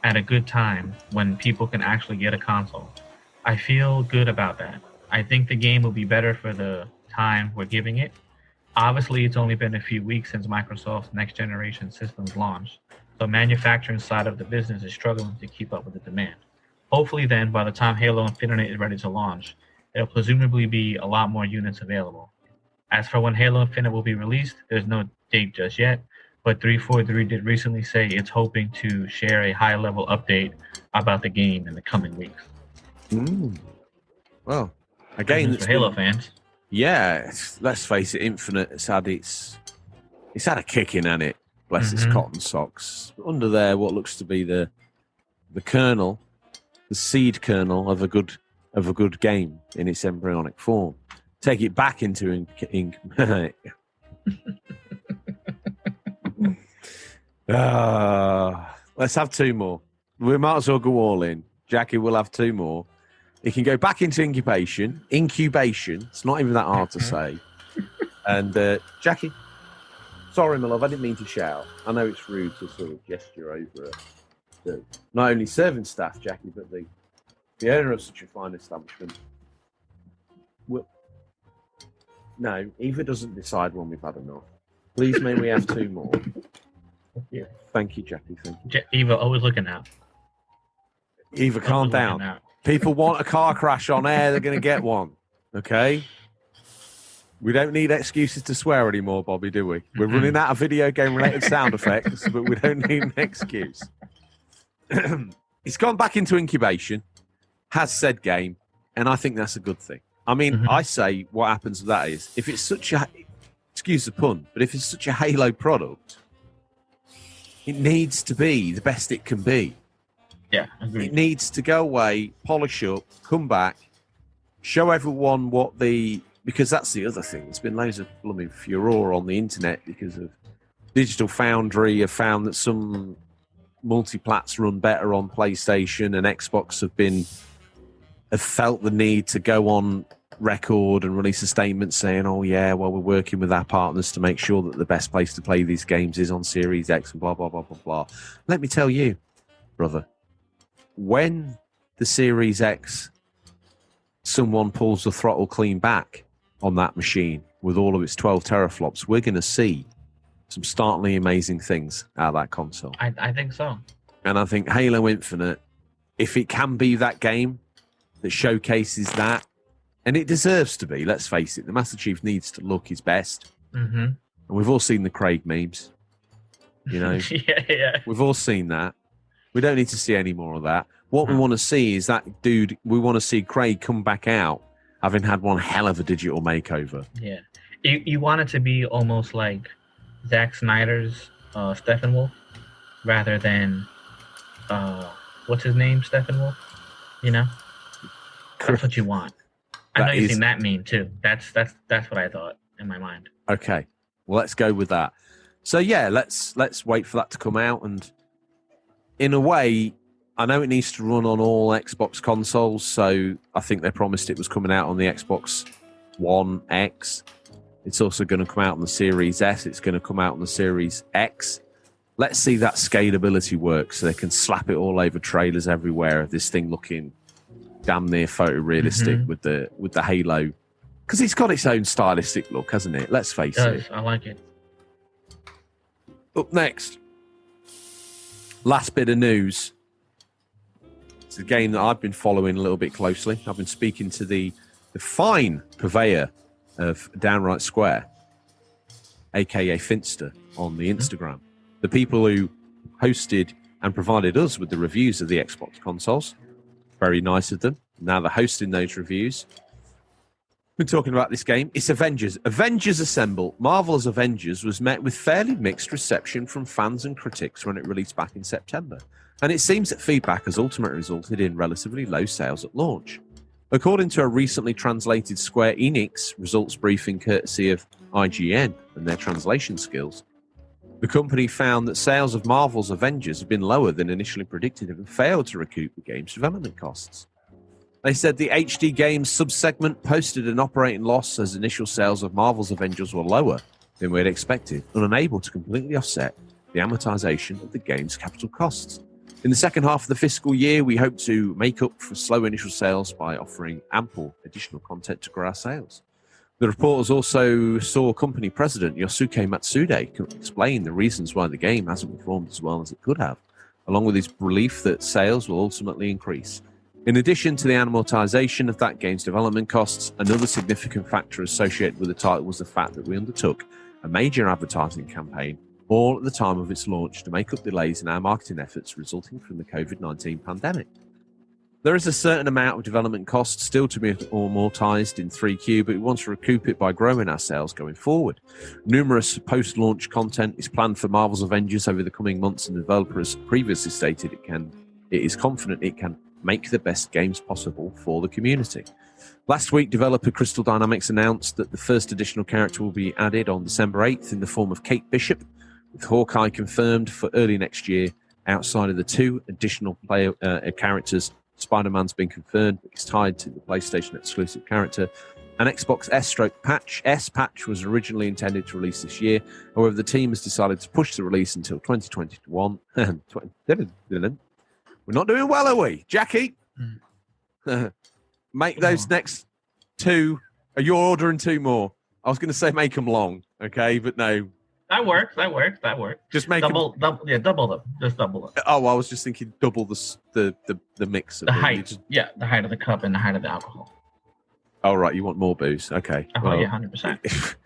S2: at a good time when people can actually get a console. I feel good about that. I think the game will be better for the time we're giving it. Obviously, it's only been a few weeks since Microsoft's next generation systems launched, so manufacturing side of the business is struggling to keep up with the demand. Hopefully then, by the time Halo Infinite is ready to launch, there'll presumably be a lot more units available. As for when Halo Infinite will be released, there's no date just yet, but 343 did recently say it's hoping to share a high-level update about the game in the coming weeks.
S1: Well, again,
S2: for Halo fans.
S1: Yeah, let's face it, Infinite has had it's had a kicking in it. Bless its cotton socks. Under there, what looks to be the kernel, the seed kernel of a good game in its embryonic form. Take it back into ink. Let's have two more. We might as well go all in. Jackie will have two more. It can go back into incubation. It's not even that hard to say. And Jackie, sorry, my love, I didn't mean to shout. I know it's rude to sort of gesture over it. Not only serving staff, Jackie, but the owner of such a fine establishment. No, Eva doesn't decide when we've had enough. Please, may we have two more?
S2: Yeah.
S1: Thank you, Jackie. Thank you.
S2: Eva, always looking out.
S1: Eva, calm down. People want a car crash on air, they're going to get one. Okay? We don't need excuses to swear anymore, Bobby, do we? We're running out of video game-related sound effects, but we don't need an excuse. It's gone back into incubation, has said game, and I think that's a good thing. I mean, I say what happens with that is, if it's such a, excuse the pun, but if it's such a Halo product, it needs to be the best it can be.
S2: Yeah, agreed.
S1: It needs to go away, polish up, come back, show everyone because that's the other thing. There's been loads of blooming furore on the internet because of Digital Foundry have found that some multiplats run better on PlayStation, and Xbox have felt the need to go on record and release a statement saying, oh yeah, well, we're working with our partners to make sure that the best place to play these games is on Series X and blah, blah, blah, blah, blah. Let me tell you, brother, when the Series X, someone pulls the throttle clean back on that machine with all of its 12 teraflops, we're going to see some startlingly amazing things out of that console.
S2: I think so.
S1: And I think Halo Infinite, if it can be that game that showcases that, and it deserves to be, let's face it, the Master Chief needs to look his best. And we've all seen the Craig memes,
S2: yeah.
S1: We've all seen that. We don't need to see any more of that. What we want to see is that dude, we want to see Craig come back out having had one hell of a digital makeover.
S2: Yeah. You want it to be almost like Zack Snyder's Steppenwolf rather than, what's his name, Steppenwolf? That's what you want. I know you've seen that meme too. That's what I thought in my mind.
S1: Okay. Well, let's go with that. So yeah, let's wait for that to come out, and in a way, I know it needs to run on all Xbox consoles, so I think they promised it was coming out on the Xbox One X. It's also going to come out on the Series S. It's going to come out on the Series X. Let's see that scalability work so they can slap it all over trailers everywhere of this thing looking damn near photorealistic with the Halo Because it's got its own stylistic look, hasn't it? Let's face
S2: It
S1: it.
S2: does. I like it.
S1: Up next, last bit of news. It's a game that I've been following a little bit closely. I've been speaking to the fine purveyor of Downright Square, aka Finster, on the Instagram. The people who hosted and provided us with the reviews of the Xbox consoles. Very nice of them. Now they're hosting those reviews. Been talking about this game. It's Avengers. Avengers Assemble. Marvel's Avengers was met with fairly mixed reception from fans and critics when it released back in September. And it seems that feedback has ultimately resulted in relatively low sales at launch. According to a recently translated Square Enix results briefing courtesy of IGN and their translation skills, the company found that sales of Marvel's Avengers have been lower than initially predicted and failed to recoup the game's development costs. They said the HD Games subsegment posted an operating loss as initial sales of Marvel's Avengers were lower than we had expected and unable to completely offset the amortization of the game's capital costs. In the second half of the fiscal year, we hope to make up for slow initial sales by offering ample additional content to grow our sales. The reporters also saw company president Yosuke Matsude explain the reasons why the game hasn't performed as well as it could have, along with his belief that sales will ultimately increase. In addition to the amortization of that game's development costs, another significant factor associated with the title was the fact that we undertook a major advertising campaign all at the time of its launch to make up delays in our marketing efforts resulting from the COVID-19 pandemic. There is a certain amount of development costs still to be amortized in 3Q, but we want to recoup it by growing our sales going forward. Numerous post-launch content is planned for Marvel's Avengers over the coming months, and the developer has previously stated it is confident it can make the best games possible for the community. Last week, developer Crystal Dynamics announced that the first additional character will be added on December 8th in the form of Kate Bishop, with Hawkeye confirmed for early next year. Outside of the two additional player characters, Spider-Man's been confirmed, but it's tied to the PlayStation exclusive character. An Xbox S patch was originally intended to release this year. However, the team has decided to push the release until 2021. We're not doing well, are we, Jackie? Make those next two. You're ordering two more. I was going to say make them long, okay, but no.
S2: That works.
S1: Just make
S2: double them. Just double them.
S1: Oh, I was just thinking double the mix. Of
S2: the height. The height of the cup and the height of the alcohol.
S1: Oh, right. You want more booze? Okay.
S2: Oh, yeah, 100%.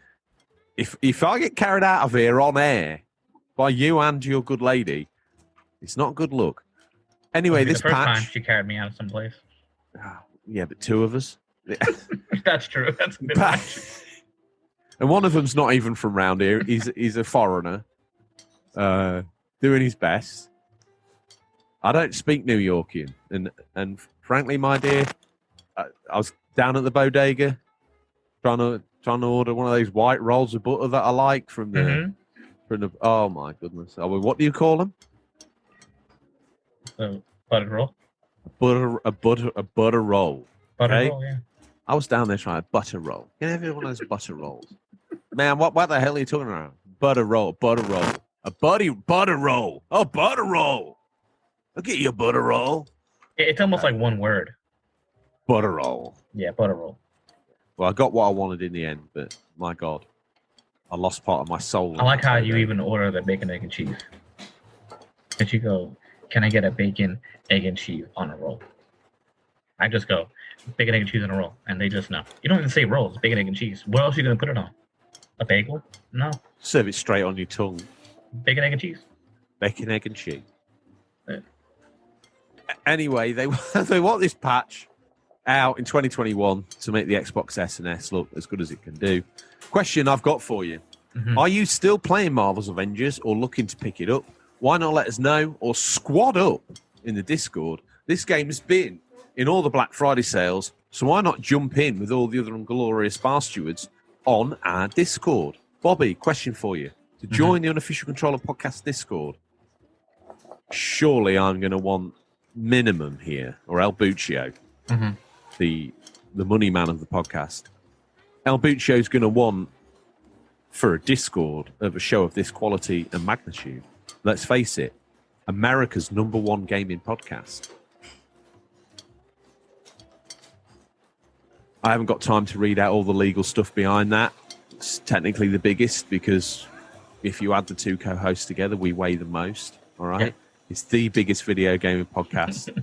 S1: If I get carried out of here on air by you and your good lady, it's not good luck. Anyway, this
S2: the first
S1: patch.
S2: time she carried me out of some place.
S1: Yeah, but two of us.
S2: That's true. That's a good patch.
S1: And one of them's not even from round here. He's a foreigner, doing his best. I don't speak New Yorkian, and frankly, my dear, I was down at the bodega trying to order one of those white rolls of butter that I like from the oh my goodness! Oh, what do you call them?
S2: Buttered roll.
S1: A butter roll.
S2: Butter roll, yeah.
S1: I was down there trying a butter roll. Can I have one of those butter rolls? Man, what the hell are you talking about? Butter roll. A butter roll. Oh, butter roll. I'll get you a butter roll.
S2: It's almost like one word.
S1: Butter roll.
S2: Yeah, butter roll.
S1: Well, I got what I wanted in the end, but my God, I lost part of my soul.
S2: I like how you even order the bacon, egg, and cheese. But you go, can I get a bacon, egg, and cheese on a roll? I just go, bacon, egg, and cheese on a roll. And they just know. You don't even say rolls, bacon, egg, and cheese. What else are you going to put it on? A bagel? No.
S1: Serve it straight on your tongue.
S2: Bacon, egg, and cheese.
S1: Bacon, egg, and cheese.
S2: Yeah.
S1: Anyway, they want this patch out in 2021 to make the Xbox S and S look as good as it can do. Question I've got for you. Are you still playing Marvel's Avengers or looking to pick it up? Why not let us know or squad up in the Discord? This game has been in all the Black Friday sales, so why not jump in with all the other inglorious bar stewards on our Discord? Bobby, question for you. To join the Unofficial Controller Podcast Discord, surely I'm going to want minimum here, or El Buccio, the money man of the podcast. El Buccio is going to want, for a Discord of a show of this quality and magnitude, let's face it, America's #1 gaming podcast. I haven't got time to read out all the legal stuff behind that. It's technically the biggest because if you add the two co-hosts together, we weigh the most. All right, it's the biggest video gaming podcast.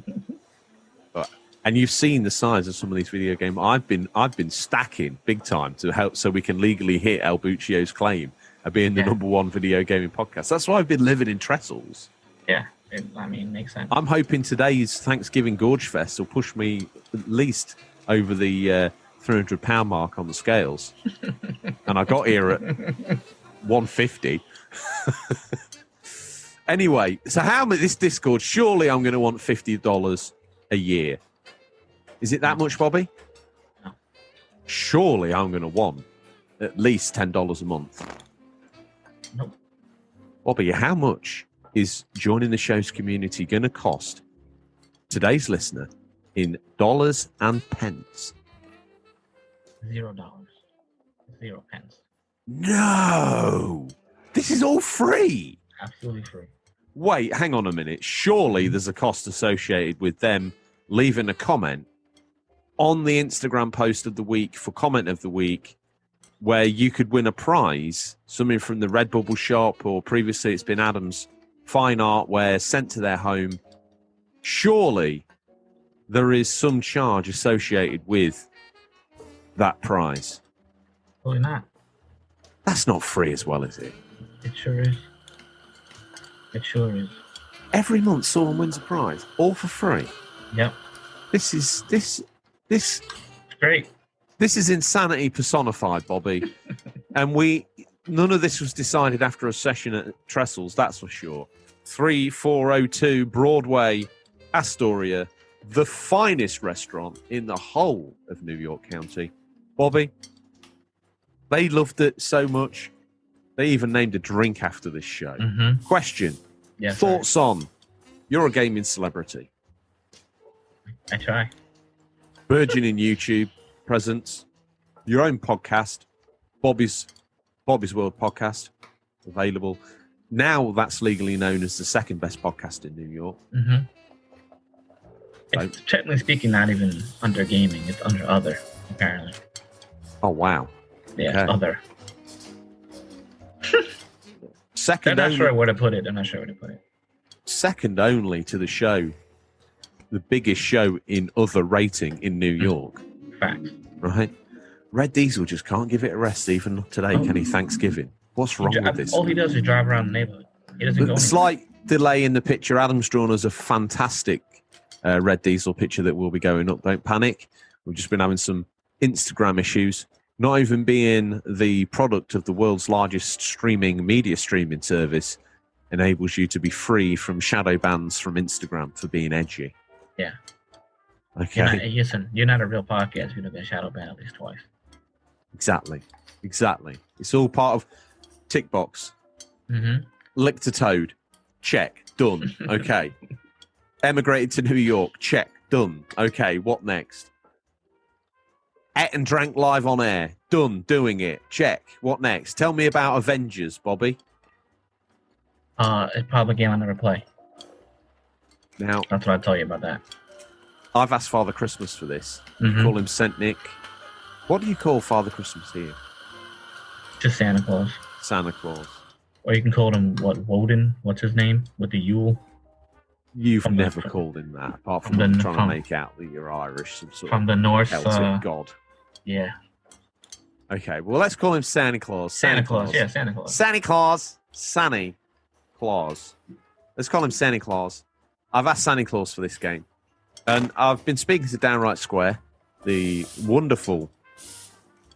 S1: And you've seen the size of some of these video games. I've been stacking big time to help so we can legally hit El Buccio's claim of being the number one video gaming podcast. That's why I've been living in Trestles.
S2: Yeah, makes sense.
S1: I'm hoping today's Thanksgiving Gorge Fest will push me at least over the 300-pound mark on the scales. And I got here at 150. Anyway, so how much this Discord? Surely I'm going to want $50 a year. Is it that much, Bobby?
S2: No.
S1: Surely I'm going to want at least $10 a month.
S2: Nope.
S1: Bobby, how much is joining the show's community going to cost today's listener in dollars and pence?
S2: $0. 0 pence.
S1: No! This is all free!
S2: Absolutely free.
S1: Wait, hang on a minute. Surely there's a cost associated with them leaving a comment on the Instagram post of the week for comment of the week where you could win a prize, something from the Redbubble shop, or previously it's been Adam's fine artware sent to their home. Surely there is some charge associated with that prize.
S2: Probably not.
S1: That's not free as well, is it?
S2: It sure is. It sure is.
S1: Every month someone wins a prize, all for free.
S2: Yep.
S1: This is
S2: It's great.
S1: This is insanity personified, Bobby. And none of this was decided after a session at Trestles, that's for sure. 3402 Broadway, Astoria, the finest restaurant in the whole of New York County. Bobby, they loved it so much, they even named a drink after this show.
S2: Mm-hmm.
S1: Question.
S2: Yes,
S1: Thoughts on, you're a gaming celebrity.
S2: I try.
S1: Burgeoning YouTube presence, your own podcast, Bobby's World Podcast, available. Now that's legally known as the second best podcast in New York.
S2: Mm-hmm. It's technically speaking not even under gaming, it's under other, apparently.
S1: Oh, wow.
S2: Yeah,
S1: Okay.
S2: It's other.
S1: Second
S2: I'm not
S1: only,
S2: sure where to put it.
S1: second only to the show, the biggest show in other rating in New York.
S2: Facts.
S1: Right? Red Diesel just can't give it a rest even today, can he? Thanksgiving. What's wrong with this?
S2: All he does is drive around the neighborhood. He doesn't go anywhere.
S1: Slight delay in the picture. Adam's drawn us a fantastic Red Diesel picture that will be going up. Don't panic. We've just been having some Instagram issues. Not even being the product of the world's largest media streaming service enables you to be free from shadow bans from Instagram for being edgy.
S2: Yeah.
S1: Okay.
S2: You're not a real podcast if you don't get shadow banned at least twice.
S1: Exactly. It's all part of tick box.
S2: Mm-hmm.
S1: Licked to toad. Check. Done. Okay. Emigrated to New York. Check. Done. Okay. What next? Ate and drank live on air. Done. Doing it. Check. What next? Tell me about Avengers, Bobby.
S2: It's probably a game I never play.
S1: Now,
S2: That's what I'll tell you about that.
S1: I've asked Father Christmas for this.
S2: Mm-hmm.
S1: Call him Saint Nick. What do you call Father Christmas here?
S2: Just Santa Claus.
S1: Santa Claus.
S2: Or you can call him, Woden? What's his name? With the Yule?
S1: You've never called him that, apart from trying to make out that you're Irish, some sort
S2: from the Norse
S1: Celtic god.
S2: Yeah.
S1: Okay, well, let's call him Santa Claus.
S2: Santa Claus. Yeah, Santa Claus.
S1: Santa Claus. Santa Claus. Let's call him Santa Claus. I've asked Santa Claus for this game. And I've been speaking to Downright Square, the wonderful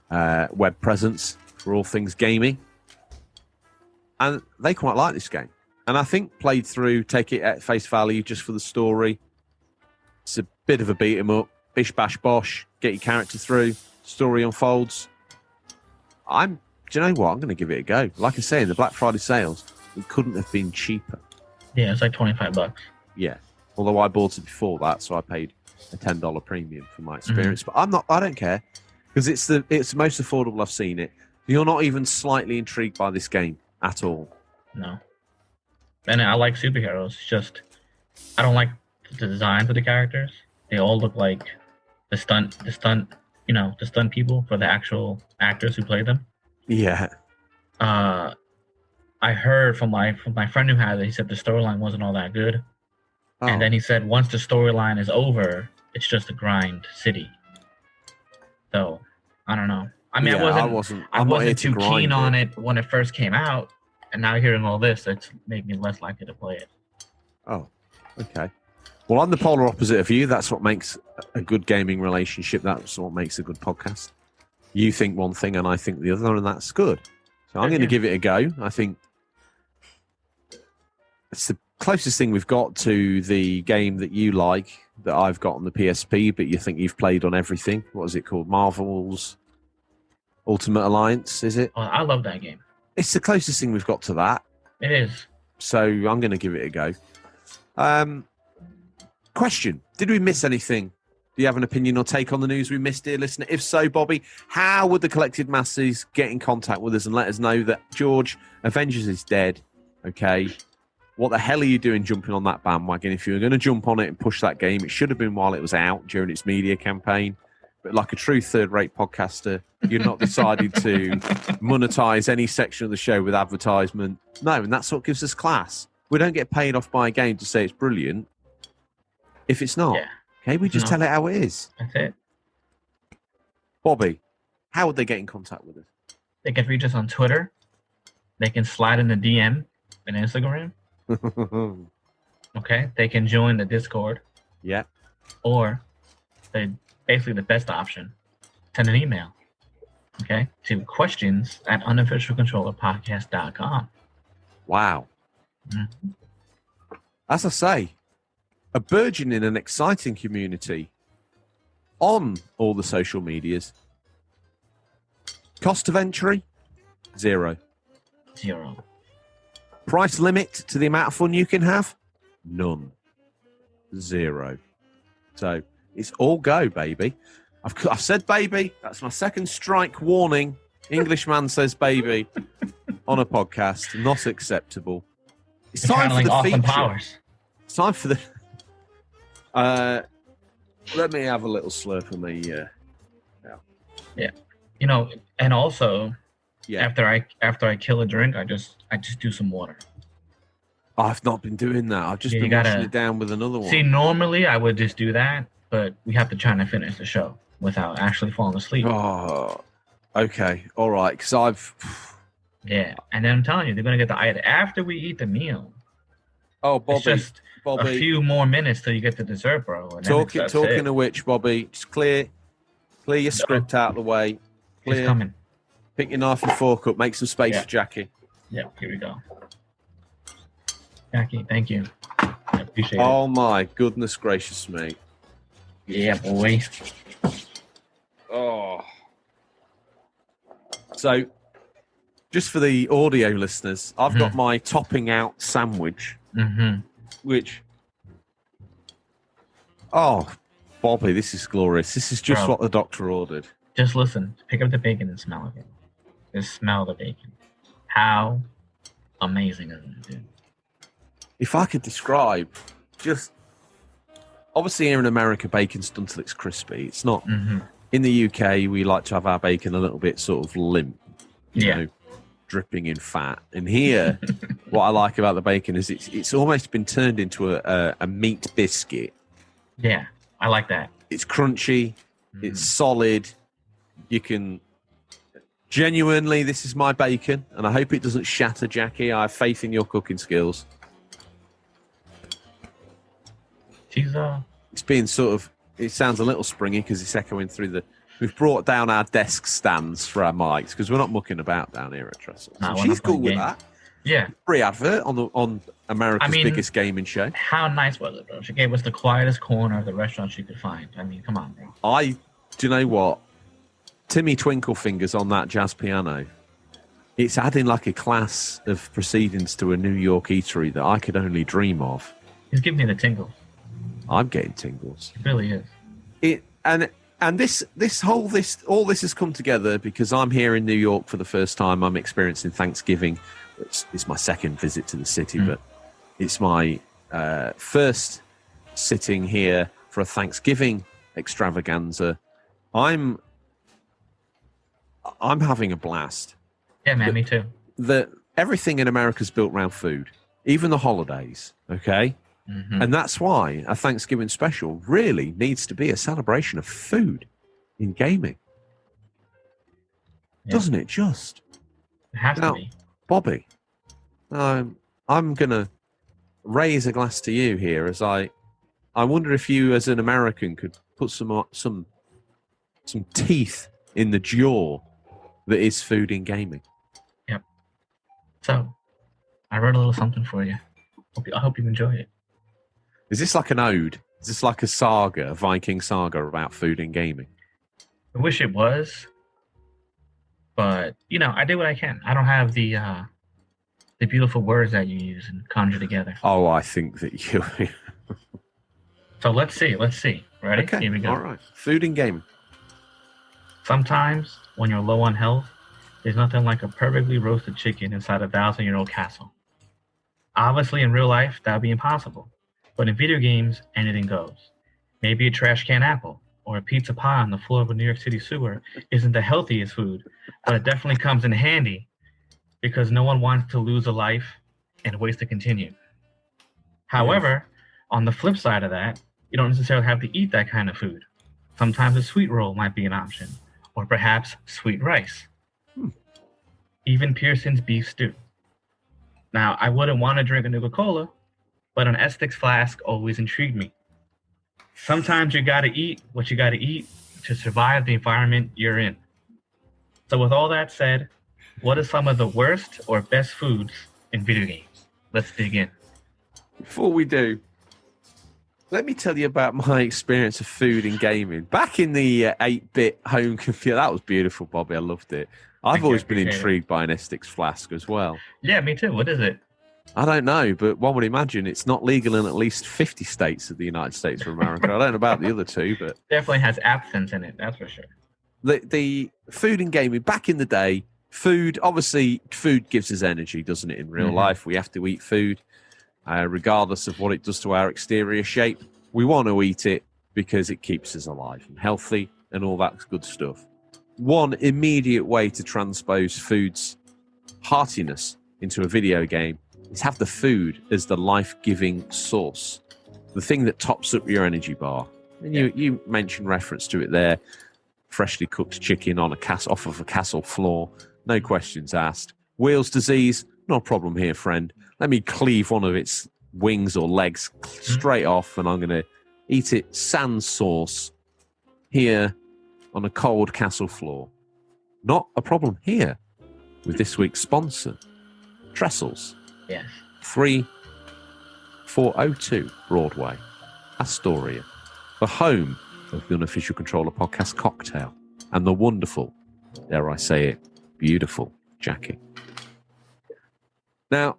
S1: web presence for all things gaming. And they quite like this game. And I think played through, take it at face value just for the story. It's a bit of a beat 'em up. Bish bash bosh. Get your character through. Story unfolds. Do you know what? I'm going to give it a go. Like I say, in the Black Friday sales, it couldn't have been cheaper.
S2: Yeah, it's like $25.
S1: Yeah. Although I bought it before that, so I paid a $10 premium for my experience. Mm-hmm. But I don't care. Because it's the most affordable I've seen it. You're not even slightly intrigued by this game at all.
S2: No. And I like superheroes. It's just I don't like the designs of the characters. They all look like the stunt the stunt people for the actual actors who play them.
S1: Yeah.
S2: I heard from my friend who had it. He said the storyline wasn't all that good,
S1: Oh.
S2: and then he said once the storyline is over, it's just a grind city. So I don't know. I mean,
S1: Yeah,
S2: I wasn't too keen on it when it first came out, and now hearing all this, it's making me less likely to play it.
S1: Oh, okay. Well, I'm the polar opposite of you. That's what makes a good gaming relationship. That's what makes a good podcast. You think one thing and I think the other, and that's good. So I'm going to give it a go. I think it's the closest thing we've got to the game that you like that I've got on the PSP, but you think you've played on everything. What is it called? Marvel's Ultimate Alliance, is it?
S2: Oh, I love that game.
S1: It's the closest thing we've got to that.
S2: It is.
S1: So I'm going to give it a go. Question. Did we miss anything? Do you have an opinion or take on the news we missed, dear listener? If so, Bobby, how would the collected masses get in contact with us and let us know that George Avengers is dead? Okay. What the hell are you doing jumping on that bandwagon? If you were going to jump on it and push that game, it should have been while it was out during its media campaign. But like a true third-rate podcaster, you're not decided to monetize any section of the show with advertisement. No, and that's what gives us class. We don't get paid off by a game to say it's brilliant if it's not.
S2: Yeah.
S1: Okay, we just tell it how it is.
S2: That's it.
S1: Bobby, how would they get in contact with us?
S2: They can reach us on Twitter. They can slide in the DM and Instagram. Okay. They can join the Discord.
S1: Yeah.
S2: Or basically the best option, send an email. Okay. To questions@unofficialcontrollerpodcast.com.
S1: Wow.
S2: Mm-hmm.
S1: As I say, a burgeoning and exciting community on all the social medias. Cost of entry? 0. Price limit to the amount of fun you can have? None. 0. So it's all go, baby. I've said baby. That's my second strike warning. Englishman says baby on a podcast. Not acceptable. It's time for the
S2: Austin
S1: feature.
S2: Powers.
S1: It's time for the... let me have a little slurp of me.
S2: Yeah. And also,
S1: yeah.
S2: after I kill a drink, I just do some water.
S1: I've not been doing that. I've just been washing it down with another one.
S2: See, normally I would just do that, but we have to try and finish the show without actually falling asleep.
S1: Oh, okay. All right. Because
S2: Yeah. And then I'm telling you, they're going to get the item after we eat the meal.
S1: Oh, Bobby.
S2: It's just a few more minutes till you get the dessert, bro. And
S1: talking of which, Bobby, just clear your script out of the way.
S2: It's coming.
S1: Pick your knife and fork up. Make some space for Jackie.
S2: Yeah, here we go. Jackie, thank you. I appreciate it.
S1: Oh, my goodness gracious me.
S2: Yeah, boy.
S1: Oh. So, just for the audio listeners, I've got my topping out sandwich, which... Oh, Bobby, this is glorious. This is just what the doctor ordered.
S2: Just listen. Pick up the bacon and smell it. Just smell the bacon. How amazing is it, dude?
S1: If I could describe, just... Obviously, here in America, bacon's done till it's crispy. It's not... In the UK, we like to have our bacon a little bit sort of limp. You know, dripping in fat. And here, what I like about the bacon is it's almost been turned into a meat biscuit.
S2: Yeah, I like that.
S1: It's crunchy. It's solid. You can... Genuinely, this is my bacon, and I hope it doesn't shatter, Jackie. I have faith in your cooking skills. It's being sort of... It sounds a little springy because it's echoing through the... We've brought down our desk stands for our mics because we're not mucking about down here at Trestles.
S2: No,
S1: she's cool with that.
S2: Yeah.
S1: Free advert on America's biggest gaming show.
S2: How nice was it, bro? She gave us the quietest corner of the restaurant she could find. I mean, come on, bro.
S1: Do you know what? Timmy Twinklefingers on that jazz piano. It's adding like a class of proceedings to a New York eatery that I could only dream of.
S2: He's giving me the tingles.
S1: I'm getting tingles.
S2: It really is.
S1: And all this has come together because I'm here in New York for the first time. I'm experiencing Thanksgiving. It's my second visit to the city, but it's my first sitting here for a Thanksgiving extravaganza. I'm I'm having a blast.
S2: Yeah, man, me too.
S1: Everything in America's built around food, even the holidays, okay?
S2: Mm-hmm.
S1: And that's why a Thanksgiving special really needs to be a celebration of food in gaming.
S2: Yeah.
S1: Doesn't it just?
S2: It has to be.
S1: Bobby, I'm going to raise a glass to you here as I wonder if you as an American could put some teeth in the jaw that is food in gaming.
S2: Yep. So, I wrote a little something for you. I hope you enjoy it.
S1: Is this like an ode? Is this like a saga, a Viking saga about food in gaming?
S2: I wish it was, but I do what I can. I don't have the beautiful words that you use and conjure together.
S1: Oh, I think that you.
S2: So let's see. Ready?
S1: Okay.
S2: Here we go.
S1: All right. Food in gaming.
S2: Sometimes, when you're low on health, there's nothing like a perfectly roasted chicken inside a 1,000-year-old castle. Obviously, in real life, that would be impossible. But in video games, anything goes. Maybe a trash can apple or a pizza pie on the floor of a New York City sewer isn't the healthiest food, but it definitely comes in handy because no one wants to lose a life and waste to continue. However, on the flip side of that, you don't necessarily have to eat that kind of food. Sometimes a sweet roll might be an option, or perhaps sweet rice. Even Pearson's beef stew. Now, I wouldn't want to drink a Nuka-Cola, but an Essex flask always intrigued me. Sometimes you gotta eat what you gotta eat to survive the environment you're in. So with all that said, what are some of the worst or best foods in video games? Let's dig in.
S1: Before we do, let me tell you about my experience of food in gaming. Back in the 8-bit home computer, that was beautiful, Bobby. I loved it. I've always been intrigued by an Essex flask as well.
S2: Yeah, me too. What is it?
S1: I don't know, but one would imagine it's not legal in at least 50 states of the United States of America. I don't know about the other two, but...
S2: Definitely has absinthe in it, that's for sure.
S1: The food in gaming, back in the day, food gives us energy, doesn't it, in real life? We have to eat food, regardless of what it does to our exterior shape. We want to eat it because it keeps us alive and healthy and all that good stuff. One immediate way to transpose food's heartiness into a video game is have the food as the life-giving source, the thing that tops up your energy bar. And you mentioned reference to it there, freshly cooked chicken on off of a castle floor, no questions asked. Wheels disease, no problem here, friend. Let me cleave one of its wings or legs straight off, and I'm going to eat it sans sauce here on a cold castle floor. Not a problem here with this week's sponsor, Trestles.
S2: Yes.
S1: 3402 Broadway, Astoria, the home of the Unofficial Controller Podcast Cocktail and the wonderful, dare I say it, beautiful Jackie. Now,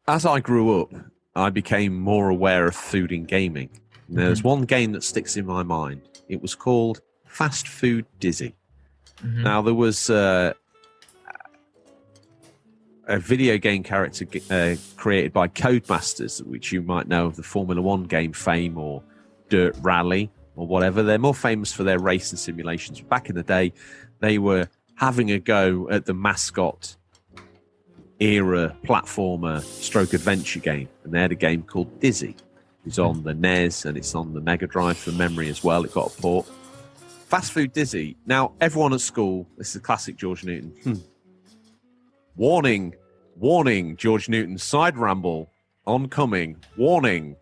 S1: as I grew up, I became more aware of food in gaming. And there's one game that sticks in my mind. It was called Fast Food Dizzy. Now, there was a video game character created by Codemasters, which you might know of the Formula One game fame or Dirt Rally or whatever. They're more famous for their racing simulations. Back in the day, they were having a go at the mascot era platformer stroke adventure game, and they had a game called Dizzy. It's on the NES and it's on the Mega Drive for memory as well. It got a port. Fast Food Dizzy. Now, everyone at school, this is a classic George Newton. Warning, George Newton, side ramble, oncoming, warning.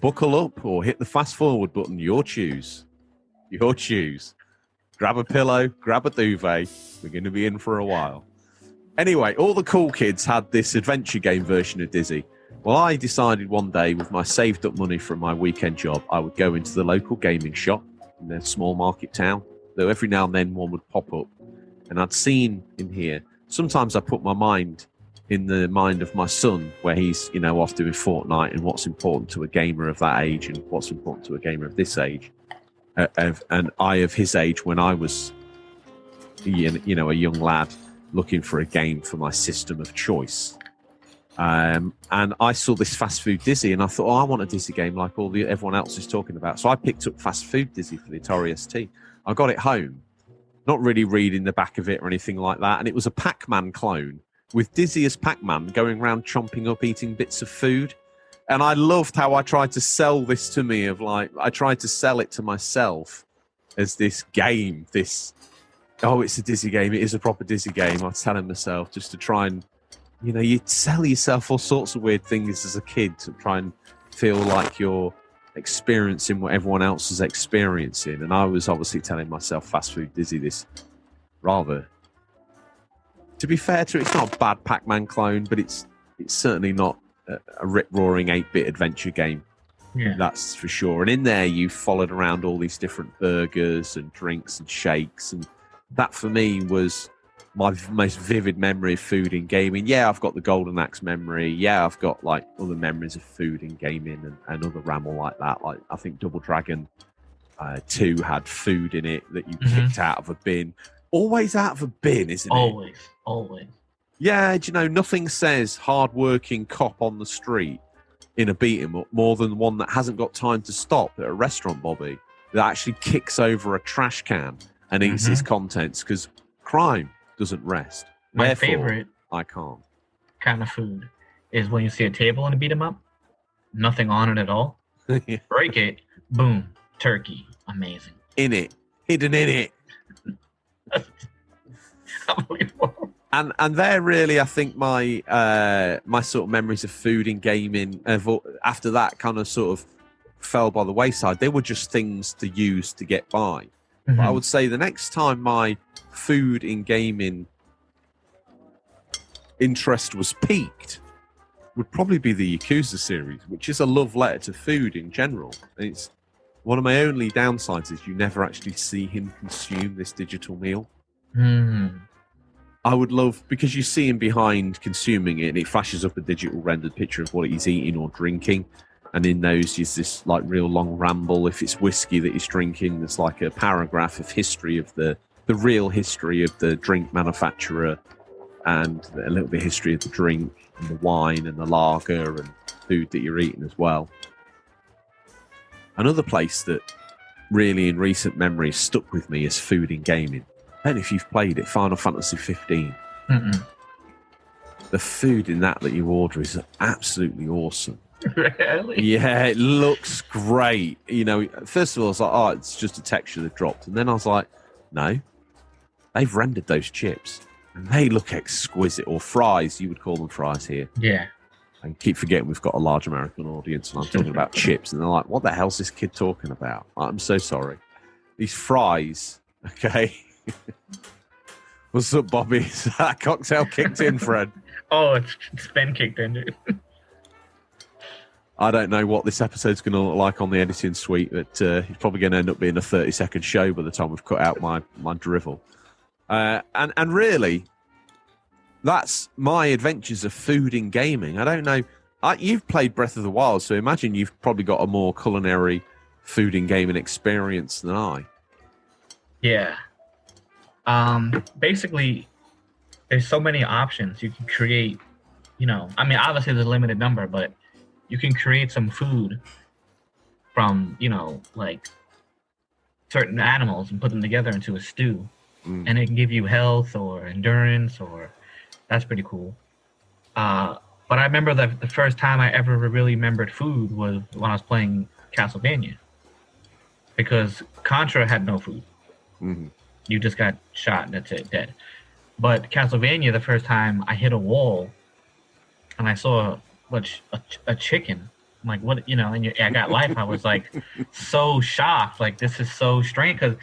S1: Buckle up or hit the fast forward button, your choose. Grab a pillow, grab a duvet. We're going to be in for a while. Anyway, all the cool kids had this adventure game version of Dizzy. Well, I decided one day with my saved up money from my weekend job, I would go into the local gaming shop in their small market town, though every now and then one would pop up. And I'd seen in here, sometimes I put my mind in the mind of my son, where he's, off doing Fortnite and what's important to a gamer of that age and what's important to a gamer of this age. And I of his age when I was, a young lad looking for a game for my system of choice. And I saw this Fast Food Dizzy and I thought, I want a Dizzy game like everyone else is talking about. So I picked up Fast Food Dizzy for the Atari ST. I got it home not really reading the back of it or anything like that. And it was a Pac-Man clone with Dizzy as Pac-Man going around chomping up, eating bits of food. And I loved how I tried to sell this to me I tried to sell it to myself as this game, it's a Dizzy game. It is a proper Dizzy game. I was telling myself just to try and, you sell yourself all sorts of weird things as a kid to try and feel like you're experiencing what everyone else is experiencing. And I was obviously telling myself fast food Dizzy this rather. To be fair to it, it's not a bad Pac-Man clone, but it's certainly not a rip-roaring 8-bit adventure game.
S2: Yeah.
S1: That's for sure. And in there, you followed around all these different burgers and drinks and shakes. And that, for me, was my most vivid memory of food in gaming. Yeah, I've got the Golden Axe memory. Yeah, I've got, other memories of food in gaming and other ramble like that. Like, I think Double Dragon 2 had food in it that you picked out of a bin. Always out of a bin, isn't it?
S2: Always.
S1: Yeah, nothing says hard-working cop on the street in a beat-em-up more than one that hasn't got time to stop at a restaurant, Bobby, that actually kicks over a trash can and eats its contents, because crime doesn't rest.
S2: My
S1: Therefore,
S2: favorite
S1: I can't.
S2: kind of food is when you see a table in a beat 'em up, nothing on it at all.
S1: Yeah.
S2: Break it, boom, turkey, amazing.
S1: In it, hidden in it.
S2: Unbelievable.
S1: And they're really, I think, my my sort of memories of food in gaming. After that kind of sort of fell by the wayside, they were just things to use to get by. But I would say the next time my food in gaming interest was piqued would probably be the Yakuza series, which is a love letter to food in general. And it's one of my only downsides is you never actually see him consume this digital meal. I would love, because you see him behind consuming it and it flashes up a digital rendered picture of what he's eating or drinking. And in those is this real long ramble. If it's whiskey that he's drinking, there's like a paragraph of history of the real history of the drink manufacturer and a little bit of history of the drink and the wine and the lager and food that you're eating as well. Another place that really in recent memory stuck with me is food in gaming. I don't know if you've played it, Final Fantasy 15. The food in that you order is absolutely awesome.
S2: Really?
S1: Yeah, it looks great. First of all, I was like, oh, it's just a texture they've dropped. And then I was like, no, they've rendered those chips. And they look exquisite. Or fries, you would call them fries here.
S2: Yeah.
S1: And keep forgetting we've got a large American audience and I'm talking about chips. And they're like, what the hell's this kid talking about? I'm so sorry. These fries, okay. What's up, Bobby? Is that cocktail kicked in, Fred?
S2: Oh, it's been kicked in, dude.
S1: I don't know what this episode's going to look like on the editing suite, but it's probably going to end up being a 30-second show by the time we've cut out my drivel. And really, that's my adventures of food in gaming. I don't know. You've played Breath of the Wild, so imagine you've probably got a more culinary food in gaming experience than I.
S2: Yeah. Basically, there's so many options you can create. Obviously there's a limited number, but you can create some food from, certain animals and put them together into a stew. And it can give you health or endurance, or that's pretty cool. But I remember that the first time I ever really remembered food was when I was playing Castlevania. Because Contra had no food. You just got shot and that's it, dead. But Castlevania, the first time I hit a wall and I saw a chicken, I'm like, what, and I got life. I was like so shocked. Like, this is so strange, because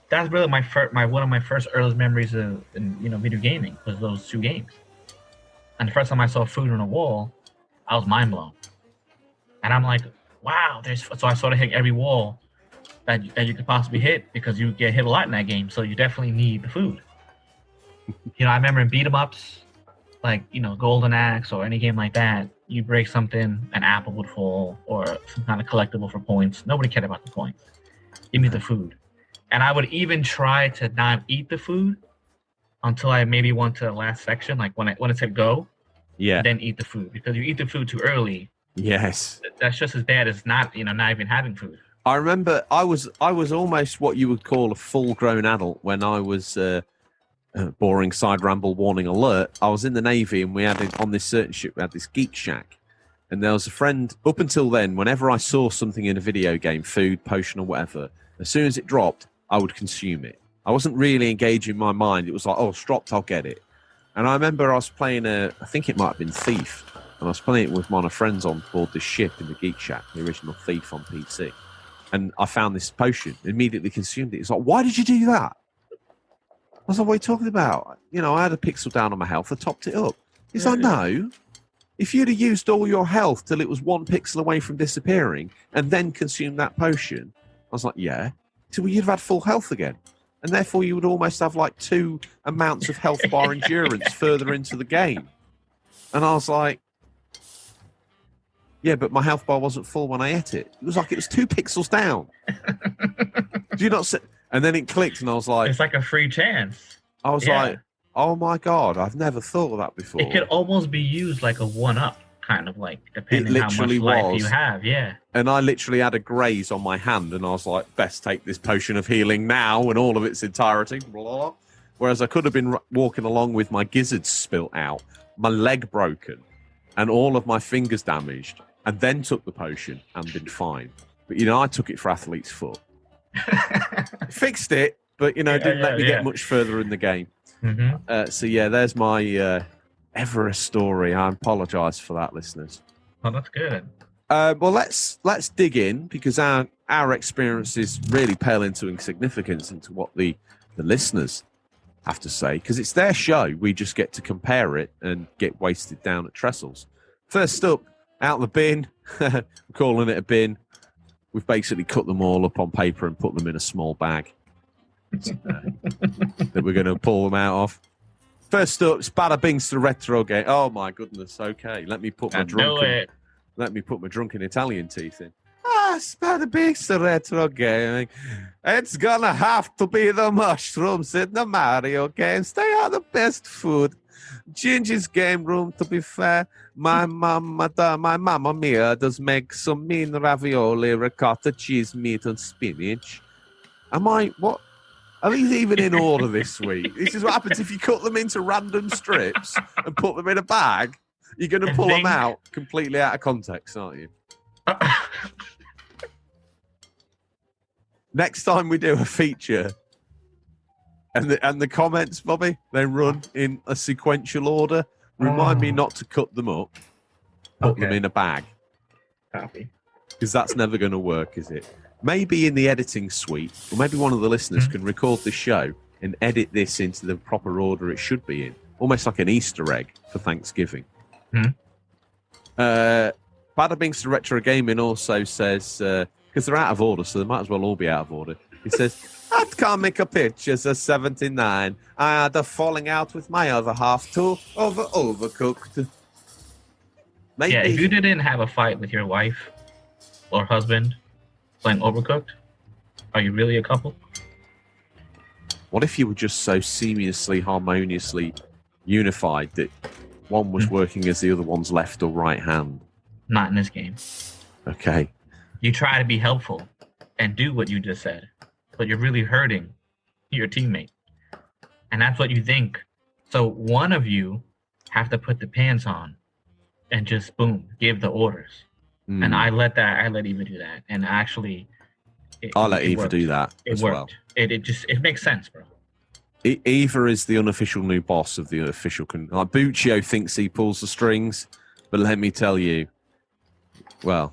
S2: that's really one of my first earliest memories of video gaming was those two games. And the first time I saw food on a wall, I was mind blown. And I'm like, wow, so I started hitting every wall that you could possibly hit, because you get hit a lot in that game, so you definitely need the food. I remember in beat 'em ups, like Golden Axe or any game like that, you break something, an apple would fall, or some kind of collectible for points. Nobody cared about the points. Give me the food. And I would even try to not eat the food until I maybe went to the last section, like when it said go.
S1: Yeah.
S2: Then eat the food, because you eat the food too early.
S1: Yes.
S2: That's just as bad as not even having food.
S1: I remember I was almost what you would call a full-grown adult when I was boring side ramble warning alert. I was in the Navy and we had on this certain ship we had this geek shack, and there was a friend. Up until then, whenever I saw something in a video game, food, potion, or whatever, as soon as it dropped, I would consume it. I wasn't really engaging my mind. It was like, oh, it's dropped, I'll get it. And I remember I was playing I think it might have been Thief, and I was playing it with one of my friends on board this ship in the geek shack, the original Thief on PC. And I found this potion, immediately consumed it. It's like, why did you do that? I was like, what are you talking about? I had a pixel down on my health. I topped it up. He's like, no. If you'd have used all your health till it was 1 pixel away from disappearing and then consumed that potion, I was like, yeah. So you'd have had full health again. And therefore you would almost have like 2 amounts of health bar endurance further into the game. And I was like, yeah, but my health bar wasn't full when I ate it. It was like it was 2 pixels down. Do you not see? And then it clicked, and I was like...
S2: It's like a free chance.
S1: I was like, oh my God, I've never thought of that before.
S2: It could almost be used like a 1-up, kind of like, depending how much life you have, yeah.
S1: And I literally had a graze on my hand, and I was like, best take this potion of healing now in all of its entirety. Blah, blah, blah. Whereas I could have been walking along with my gizzards spilt out, my leg broken, and all of my fingers damaged, and then took the potion and been fine. But, I took it for athlete's foot. Fixed it, but, didn't let me get much further in the game.
S2: Mm-hmm.
S1: So, there's my Everest story. I apologise for that, listeners.
S2: Oh, that's good.
S1: Well, let's dig in, because our experiences really pale into insignificance into what the listeners have to say, because it's their show. We just get to compare it and get wasted down at Trestles. First up, out the bin. We're calling it a bin. We've basically cut them all up on paper and put them in a small bag that we're going to pull them out of. First up, Spada Bings to the retro game. Oh my goodness. Okay, let me put my drunken Italian teeth in. Spada Bings to retro gaming. It's gonna have to be the mushrooms in the Mario games. They are the best food. Ginger's game room, to be fair. My mamma mia does make some mean ravioli, ricotta, cheese, meat, and spinach. What? Are these even in order this week? This is what happens if you cut them into random strips and put them in a bag. You're going to pull them out completely out of context, aren't you? Next time we do a feature, and the comments, Bobby, they run in a sequential order. Remind me not to cut them up. Put them in a bag.
S2: Copy.
S1: Because that's never going to work, is it? Maybe in the editing suite, or maybe one of the listeners can record the show and edit this into the proper order it should be in. Almost like an Easter egg for Thanksgiving. Bada Binks to Retro Gaming also says, because they're out of order, so they might as well all be out of order. He says, that comic pictures are 79. I had a falling out with my other half too over Overcooked. Maybe.
S2: Yeah, if you didn't have a fight with your wife or husband playing Overcooked, are you really a couple?
S1: What if you were just so seamlessly, harmoniously unified that one was working as the other one's left or right hand?
S2: Not in this game.
S1: Okay.
S2: You try to be helpful and do what you just said, but you're really hurting your teammate. And that's what you think. So one of you have to put the pants on and just, boom, give the orders. And I let Eva do that. And actually,
S1: I'll let Eva do that as well.
S2: It makes sense, bro.
S1: Eva is the unofficial new boss of the official. Buccio thinks he pulls the strings, but let me tell you, well,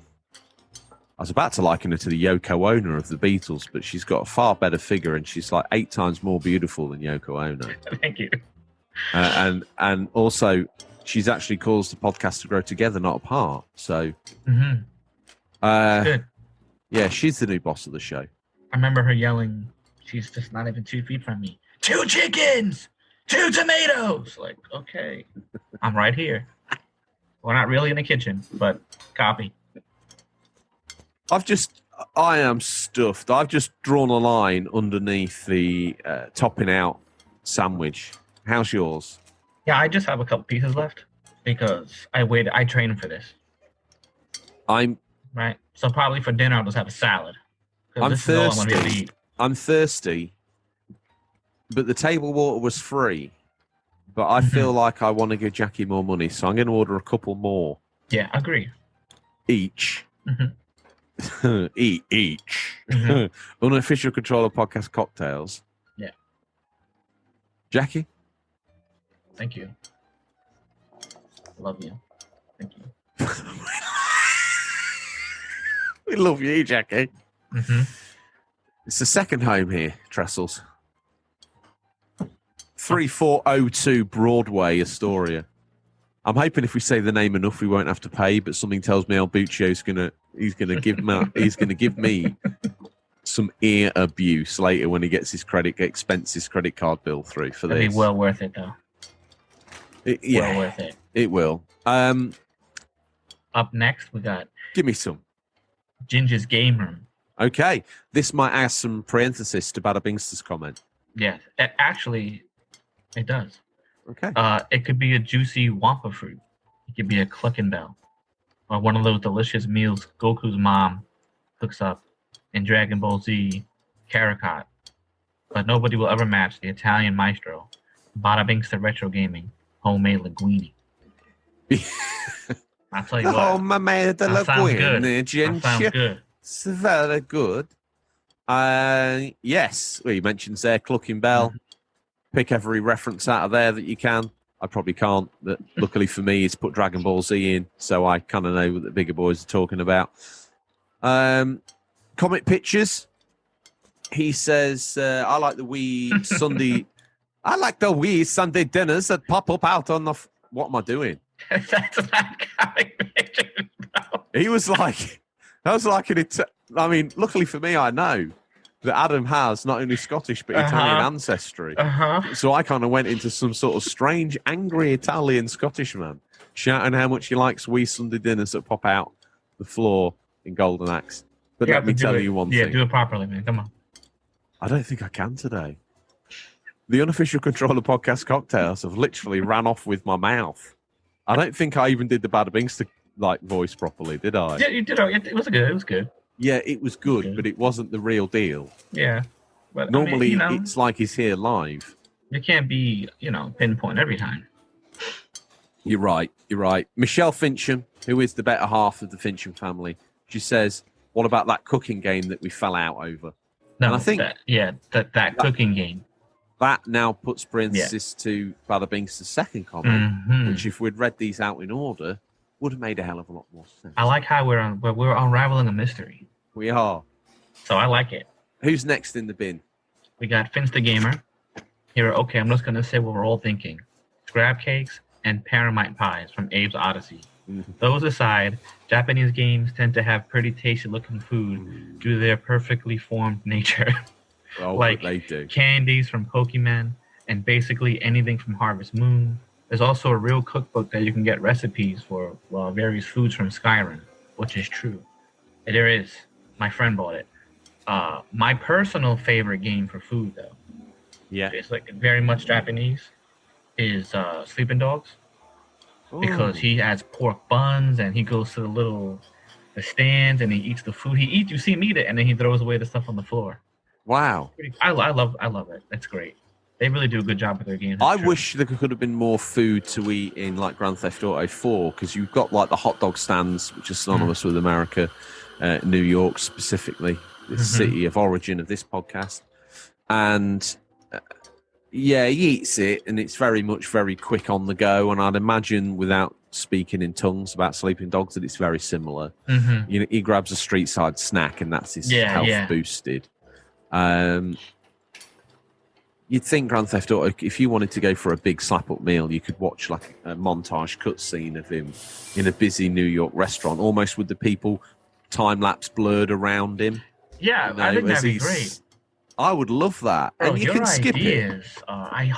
S1: I was about to liken her to the Yoko Ono of the Beatles, but she's got a far better figure, and she's like 8 times more beautiful than Yoko Ono.
S2: Thank you.
S1: And also, she's actually caused the podcast to grow together, not apart. So,
S2: good.
S1: Yeah, she's the new boss of the show.
S2: I remember her yelling, she's just not even 2 feet from me. 2 chickens! 2 tomatoes! Like, okay, I'm right here. We're not really in the kitchen, but copy.
S1: I am stuffed. I've just drawn a line underneath the topping out sandwich. How's yours?
S2: Yeah, I just have a couple pieces left because I trained for this.
S1: Right.
S2: So probably for dinner, I'll just have a salad 'Cause
S1: I'm
S2: this is all I'm gonna be able to
S1: thirsty.
S2: eat.
S1: I'm thirsty, but the table water was free. But I feel like I want to give Jackie more money, so I'm going to order a couple more
S2: Yeah, agree.
S1: each. Each.
S2: Mhm.
S1: Unofficial Controller Podcast cocktails.
S2: Yeah.
S1: Jackie?
S2: Thank you. Love you. Thank you.
S1: We love you, Jackie.
S2: Mm-hmm.
S1: It's the second home here, Trestles. 3402 Broadway, Astoria. I'm hoping if we say the name enough, we won't have to pay. But something tells me El Buccio's gonna give me some ear abuse later when he gets his expenses credit card bill through for
S2: It'll
S1: this.
S2: be well worth it, though.
S1: Well
S2: worth it.
S1: It will.
S2: Up next, we got
S1: Give me some.
S2: Ginger's Game Room.
S1: Okay, this might add some parenthesis to Bada Bingster's comment.
S2: Yes, actually, it does.
S1: Okay.
S2: It could be a juicy wampa fruit. It could be a clucking bell, or one of those delicious meals Goku's mom cooks up in Dragon Ball Z Kakarot. But nobody will ever match the Italian maestro, Bada Bingster Retro Gaming homemade linguine. I'll tell you what.
S1: Oh, my man, the
S2: That sounds good.
S1: Ginger.
S2: That sounds good.
S1: It's very good. Yes, well, you mentioned there, Clucking Bell. Pick every reference out of there that you can. I probably can't, but luckily for me, it's put Dragon Ball Z in, so I kind of know what the bigger boys are talking about. Comic pictures. He says, I like the wee Sunday. I like the wee Sunday dinners that pop up out on the. What am I doing?
S2: That's not comic pictures, bro.
S1: He was like, that was like I mean, luckily for me, I know that Adam has not only Scottish but Italian ancestry. So I kind of went into some sort of strange, angry Italian Scottish man, shouting how much he likes wee Sunday dinners that pop out the floor in Golden Axe. But let me tell you one thing.
S2: Yeah, do it properly, man. Come on.
S1: I don't think I can today. The Unofficial Controller Podcast cocktails have literally ran off with my mouth. I don't think I even did the Bada Bingster voice properly, did I?
S2: Yeah, you did. It was good. It was good.
S1: Yeah, it was good, but it wasn't the real deal.
S2: Yeah. But
S1: normally,
S2: I mean,
S1: it's like he's here live.
S2: You can't be, pinpoint every time.
S1: You're right. Michelle Fincham, who is the better half of the Fincham family, she says, what about that cooking game that we fell out over?
S2: No,
S1: and I think
S2: that cooking game.
S1: That now puts parenthesis to Bada Bingster's second comment, which if we'd read these out in order, would have made a hell of a lot more sense.
S2: I like how we're unraveling a mystery.
S1: We are.
S2: So I like it.
S1: Who's next in the bin?
S2: We got Finch the Gamer. Here, okay, I'm just going to say what we're all thinking. Scrab cakes and paramite pies from Abe's Odyssey. Those aside, Japanese games tend to have pretty tasty-looking food due to their perfectly formed nature.
S1: Well,
S2: like
S1: they do.
S2: Candies from Pokemon and basically anything from Harvest Moon. There's also a real cookbook that you can get recipes for various foods from Skyrim, which is true. There is. My friend bought it. My personal favorite game for food, though, it's like very much Japanese, is Sleeping Dogs. Because he has pork buns and he goes to the stands and he eats the food. You see him eat it and then he throws away the stuff on the floor.
S1: Wow.
S2: I love it. That's great. They really do a good job with their games.
S1: I wish there could have been more food to eat in like Grand Theft Auto 4 because you've got like the hot dog stands, which are synonymous with America, New York specifically, the city of origin of this podcast. And he eats it and it's very quick on the go. And I'd imagine without speaking in tongues about Sleeping Dogs that it's very similar. He grabs a street side snack and that's his health boosted. You'd think Grand Theft Auto, if you wanted to go for a big slap-up meal, you could watch like a montage cutscene of him in a busy New York restaurant, almost with the people time-lapse blurred around him.
S2: Yeah, I think that'd be great.
S1: I would love that.
S2: Bro,
S1: and you can skip it.
S2: I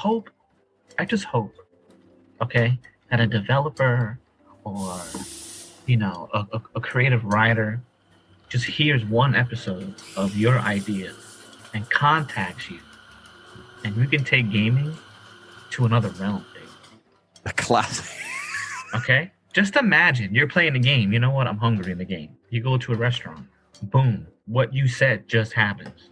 S2: just hope, okay, that a developer or, a creative writer just hears one episode of your idea and contacts you. And we can take gaming to another realm, dude.
S1: A classic.
S2: Okay? Just imagine you're playing a game. You know what? I'm hungry in the game. You go to a restaurant. boom, what you said just happens.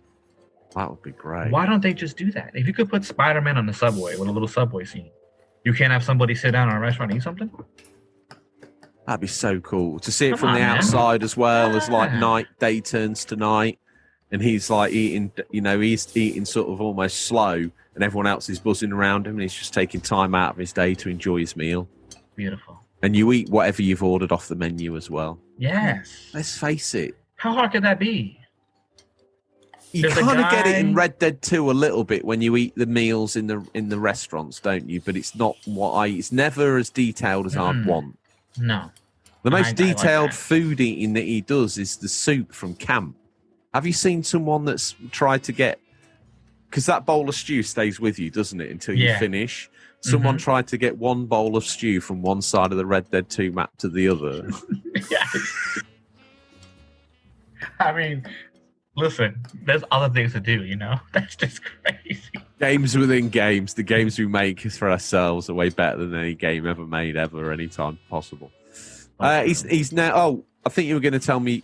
S1: That would be great.
S2: Why don't they just do that? If you could put Spider-Man on the subway with a little subway scene, you can't have somebody sit down in a restaurant and eat something?
S1: That'd be so cool to see it
S2: Come
S1: from
S2: on,
S1: the
S2: man.
S1: outside as well as like
S2: Yeah.
S1: day turns to night, and he's like eating, he's eating sort of almost slow, and everyone else is buzzing around him, and he's just taking time out of his day to enjoy his meal.
S2: Beautiful.
S1: And you eat whatever you've ordered off the menu as well.
S2: Yes.
S1: Let's face it,
S2: How hard could that be?
S1: you
S2: There's a
S1: kind of get it in
S2: guy-
S1: Red Dead 2 a little bit when you eat the meals in the restaurants, don't you? But it's not it's never as detailed as I'd want.
S2: No.
S1: The
S2: I
S1: most
S2: like
S1: detailed
S2: that.
S1: food eating that he does is the soup from camp. Have you seen someone that's tried to get... Because that bowl of stew stays with you, doesn't it, until you
S2: Yeah.
S1: finish? Someone
S2: Mhm.
S1: tried to get one bowl of stew from one side of the Red Dead 2 map to the other.
S2: Yes. I mean, listen, there's other things to do, That's just crazy.
S1: Games within games. The games we make for ourselves are way better than any game ever made, ever, anytime possible. He's now... Oh, I think you were going to tell me...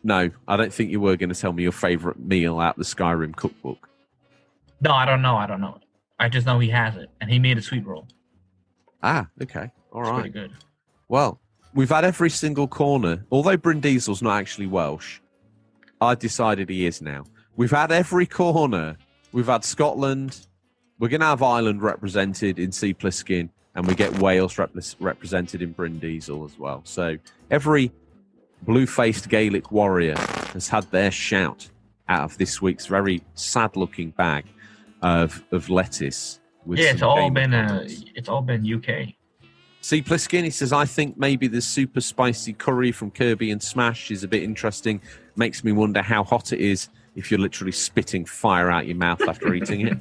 S1: No, I don't think you were going to tell me your favourite meal out the Skyrim cookbook.
S2: No, I don't know. I just know he has it, and he made a sweet roll.
S1: Ah, okay. All
S2: It's
S1: right.
S2: pretty good.
S1: Well, we've had every single corner. Although Bryn Diesel's not actually Welsh, I decided he is now. We've had every corner. We've had Scotland. We're going to have Ireland represented in Sea Pliskin, and we get Wales represented in Bryn Diesel as well. So every blue-faced Gaelic warrior has had their shout out of this week's very sad-looking bag of lettuce. With
S2: Yeah,
S1: some
S2: it's all been UK.
S1: See, Pliskin, he says, I think maybe the super spicy curry from Kirby and Smash is a bit interesting. Makes me wonder how hot it is if you're literally spitting fire out your mouth after eating it.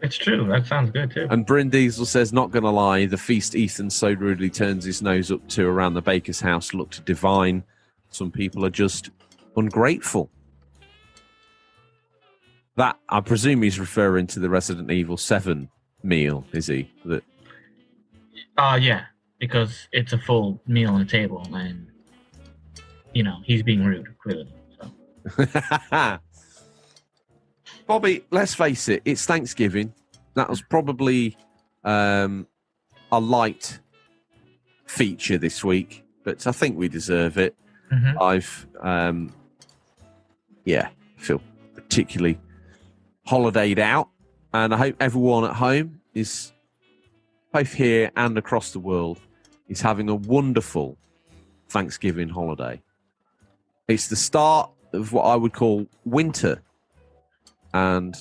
S2: It's true. That sounds good too.
S1: And Bryn Diesel says, not going to lie, the feast Ethan so rudely turns his nose up to around the baker's house looked divine. Some people are just ungrateful. That, I presume he's referring to the Resident Evil 7 meal, is he? That
S2: Yeah, because it's a full meal on the table, and he's being rude, clearly. So.
S1: Bobby, let's face it, it's Thanksgiving. That was probably a light feature this week, but I think we deserve it.
S2: Mhm.
S1: I've, feel particularly holidayed out, and I hope everyone at home is, both here and across the world, is having a wonderful Thanksgiving holiday. It's the start of what I would call winter, and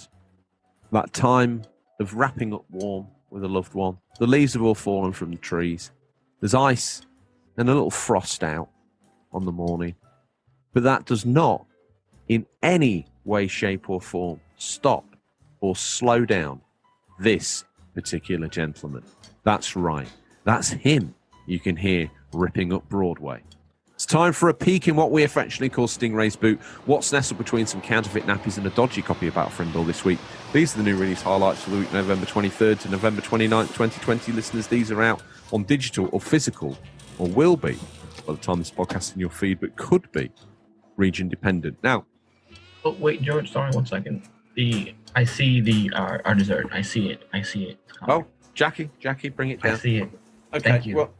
S1: that time of wrapping up warm with a loved one. The leaves have all fallen from the trees. There's ice and a little frost out on the morning. But that does not, in any way, shape or form, stop or slow down this particular gentleman. That's right. That's him you can hear ripping up Broadway. It's time for a peek in what we affectionately call Stingrays boot. What's nestled between some counterfeit nappies and a dodgy copy of Battlefriend Bill this week? These are the new release highlights for the week November 23rd to November 29th, 2020. Listeners, these are out on digital or physical, or will be by the time this podcast is in your feed, but could be region dependent. Now,
S2: Oh wait, George. Sorry, 1 second. I see our dessert. I see it. It's coming.
S1: oh, Jackie, bring it
S2: I
S1: down.
S2: see it.
S1: Okay,
S2: Thank you.
S1: well,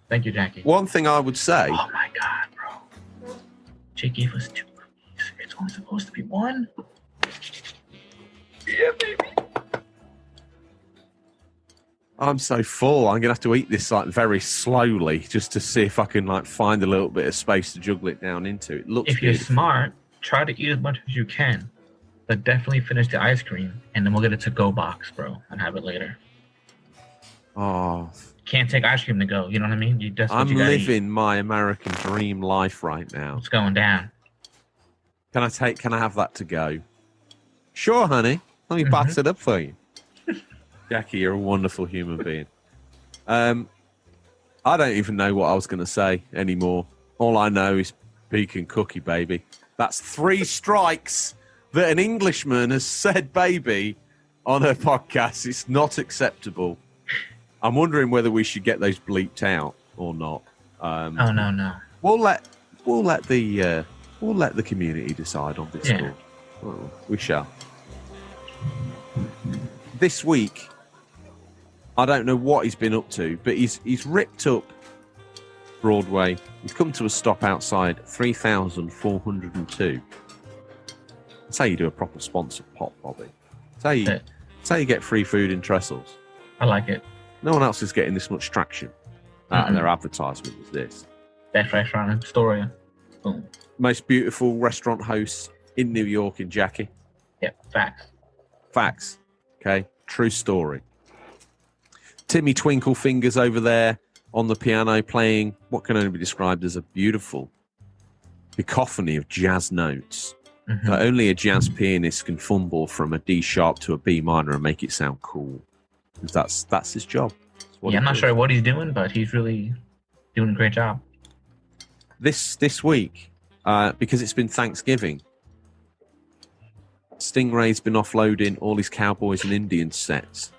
S2: Thank you, Jackie.
S1: one thing I would say,
S2: Oh my God, bro. She gave us 2 cookies. It's only supposed to be 1. Yeah, baby.
S1: I'm so full. I'm going to have to eat this very slowly just to see if I can find a little bit of space to juggle it down into. It looks
S2: If you're
S1: beautiful.
S2: smart, try to eat as much as you can, but definitely finish the ice cream, and then we'll get a to-go box, bro, and have it later.
S1: Oh,
S2: Can't take ice cream to go. You know what I mean? That's what
S1: I'm
S2: you gotta eat.
S1: living my American dream life right now.
S2: It's going down.
S1: Can I have that to go? Sure, honey. Let me box it up for you. Jackie, you're a wonderful human being. I don't even know what I was going to say anymore. All I know is pecan cookie, baby. That's 3 strikes that an Englishman has said baby on her podcast. It's not acceptable. I'm wondering whether we should get those bleeped out or not.
S2: Oh, no.
S1: We'll let we'll let the community decide on Discord.
S2: Yeah.
S1: Well, we shall. This week, I don't know what he's been up to, but he's ripped up Broadway. He's come to a stop outside 3,402. That's how you do a proper sponsored pop, Bobby. That's how you get free food in Trestles.
S2: I like it.
S1: No one else is getting this much traction out of their advertisement as this.
S2: Best restaurant in Astoria. Boom.
S1: Most beautiful restaurant hosts in New York in Jackie.
S2: Yep, facts.
S1: Facts. Okay, true story. Timmy Twinklefingers over there on the piano playing what can only be described as a beautiful cacophony of jazz notes that only a jazz pianist can fumble from a D sharp to a B minor and make it sound cool. That's his job.
S2: I'm not sure what he's doing, but he's really doing a great job.
S1: This week, because it's been Thanksgiving, Stingray's been offloading all his Cowboys and Indians sets.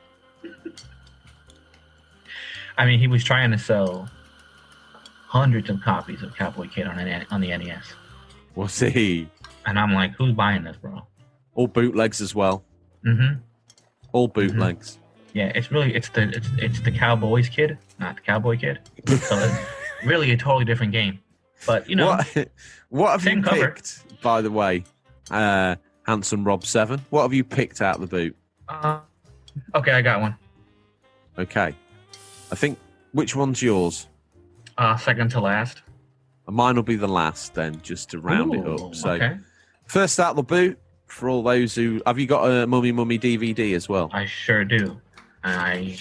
S2: I mean, he was trying to sell hundreds of copies of Cowboy Kid on the NES.
S1: Was he?
S2: And I'm like, who's buying this, bro?
S1: All bootlegs as well. All bootlegs.
S2: Yeah, it's the Cowboys Kid, not the Cowboy Kid. So it's really a totally different game. But
S1: what have you
S2: cover.
S1: picked, by the way, Handsome Rob 7? What have you picked out the boot?
S2: Okay, I got one.
S1: Okay. I think, which one's yours?
S2: Second to last.
S1: Mine will be the last then, just to round it up. So,
S2: okay.
S1: First out the boot, for all those who... Have you got a Mummy DVD as well?
S2: I sure do. I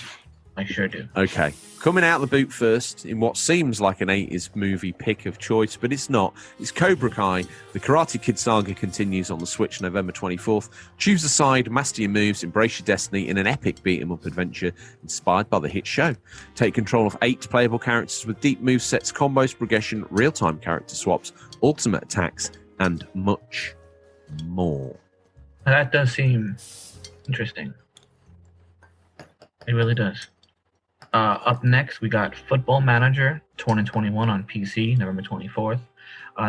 S2: sure do.
S1: Okay. Coming out the boot first, in what seems like an 80s movie pick of choice, but it's not. It's Cobra Kai. The Karate Kid saga continues on the Switch November 24th. Choose a side, master your moves, embrace your destiny in an epic beat-em-up adventure inspired by the hit show. Take control of 8 playable characters with deep movesets, combos, progression, real-time character swaps, ultimate attacks, and much more.
S2: That does seem interesting. It really does. Up next, we got Football Manager 2021 on PC, November 24th.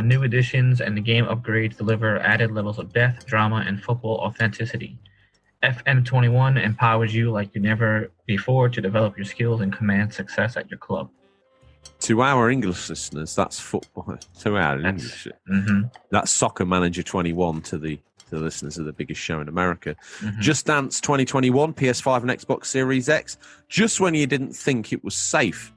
S2: New additions and the game upgrades deliver added levels of depth, drama, and football authenticity. FN21 empowers you like you never before to develop your skills and command success at your club.
S1: To our English listeners, that's football. To our English, that's Soccer Manager 21 to the listeners of the biggest show in America. Just Dance 2021, PS5 and Xbox Series X. Just when you didn't think it was safe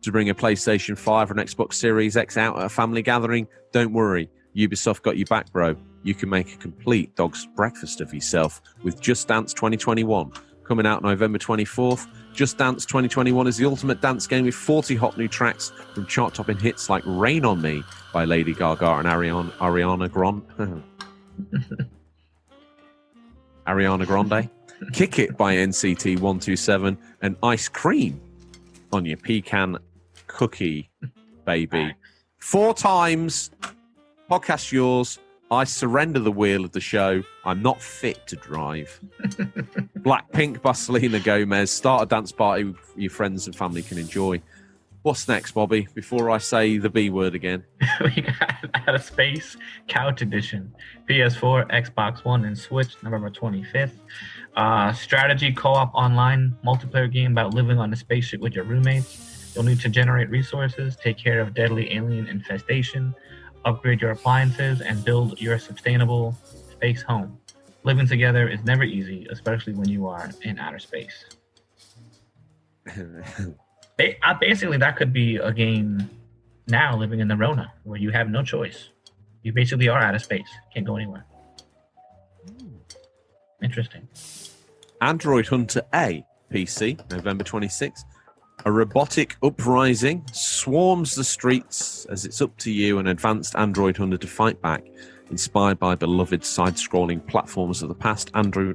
S1: to bring a PlayStation 5 and Xbox Series X out at a family gathering, don't worry. Ubisoft got your back, bro. You can make a complete dog's breakfast of yourself with Just Dance 2021. Coming out November 24th. Just Dance 2021 is the ultimate dance game with 40 hot new tracks from chart-topping hits like Rain on Me by Lady Gaga and Ariana Grande. Ariana Grande, Kick It by NCT 127, and Ice Cream on your pecan cookie, baby. 4 times, podcast yours. I surrender the wheel of the show. I'm not fit to drive. Blackpink by Selena Gomez. Start a dance party your friends and family can enjoy. What's next, Bobby? Before I say the B word again.
S2: We got Outer Space Couch Edition. PS4, Xbox One, and Switch, November 25th. Strategy co-op online multiplayer game about living on a spaceship with your roommates. You'll need to generate resources, take care of deadly alien infestation, upgrade your appliances, and build your sustainable space home. Living together is never easy, especially when you are in outer space. Basically, that could be a game now living in the Rona, where you have no choice. You basically are out of space. Can't go anywhere. Interesting.
S1: Android Hunter A, PC, November 26th. A robotic uprising swarms the streets as it's up to you, an advanced Android Hunter, to fight back. Inspired by beloved side-scrolling platforms of the past, Andrew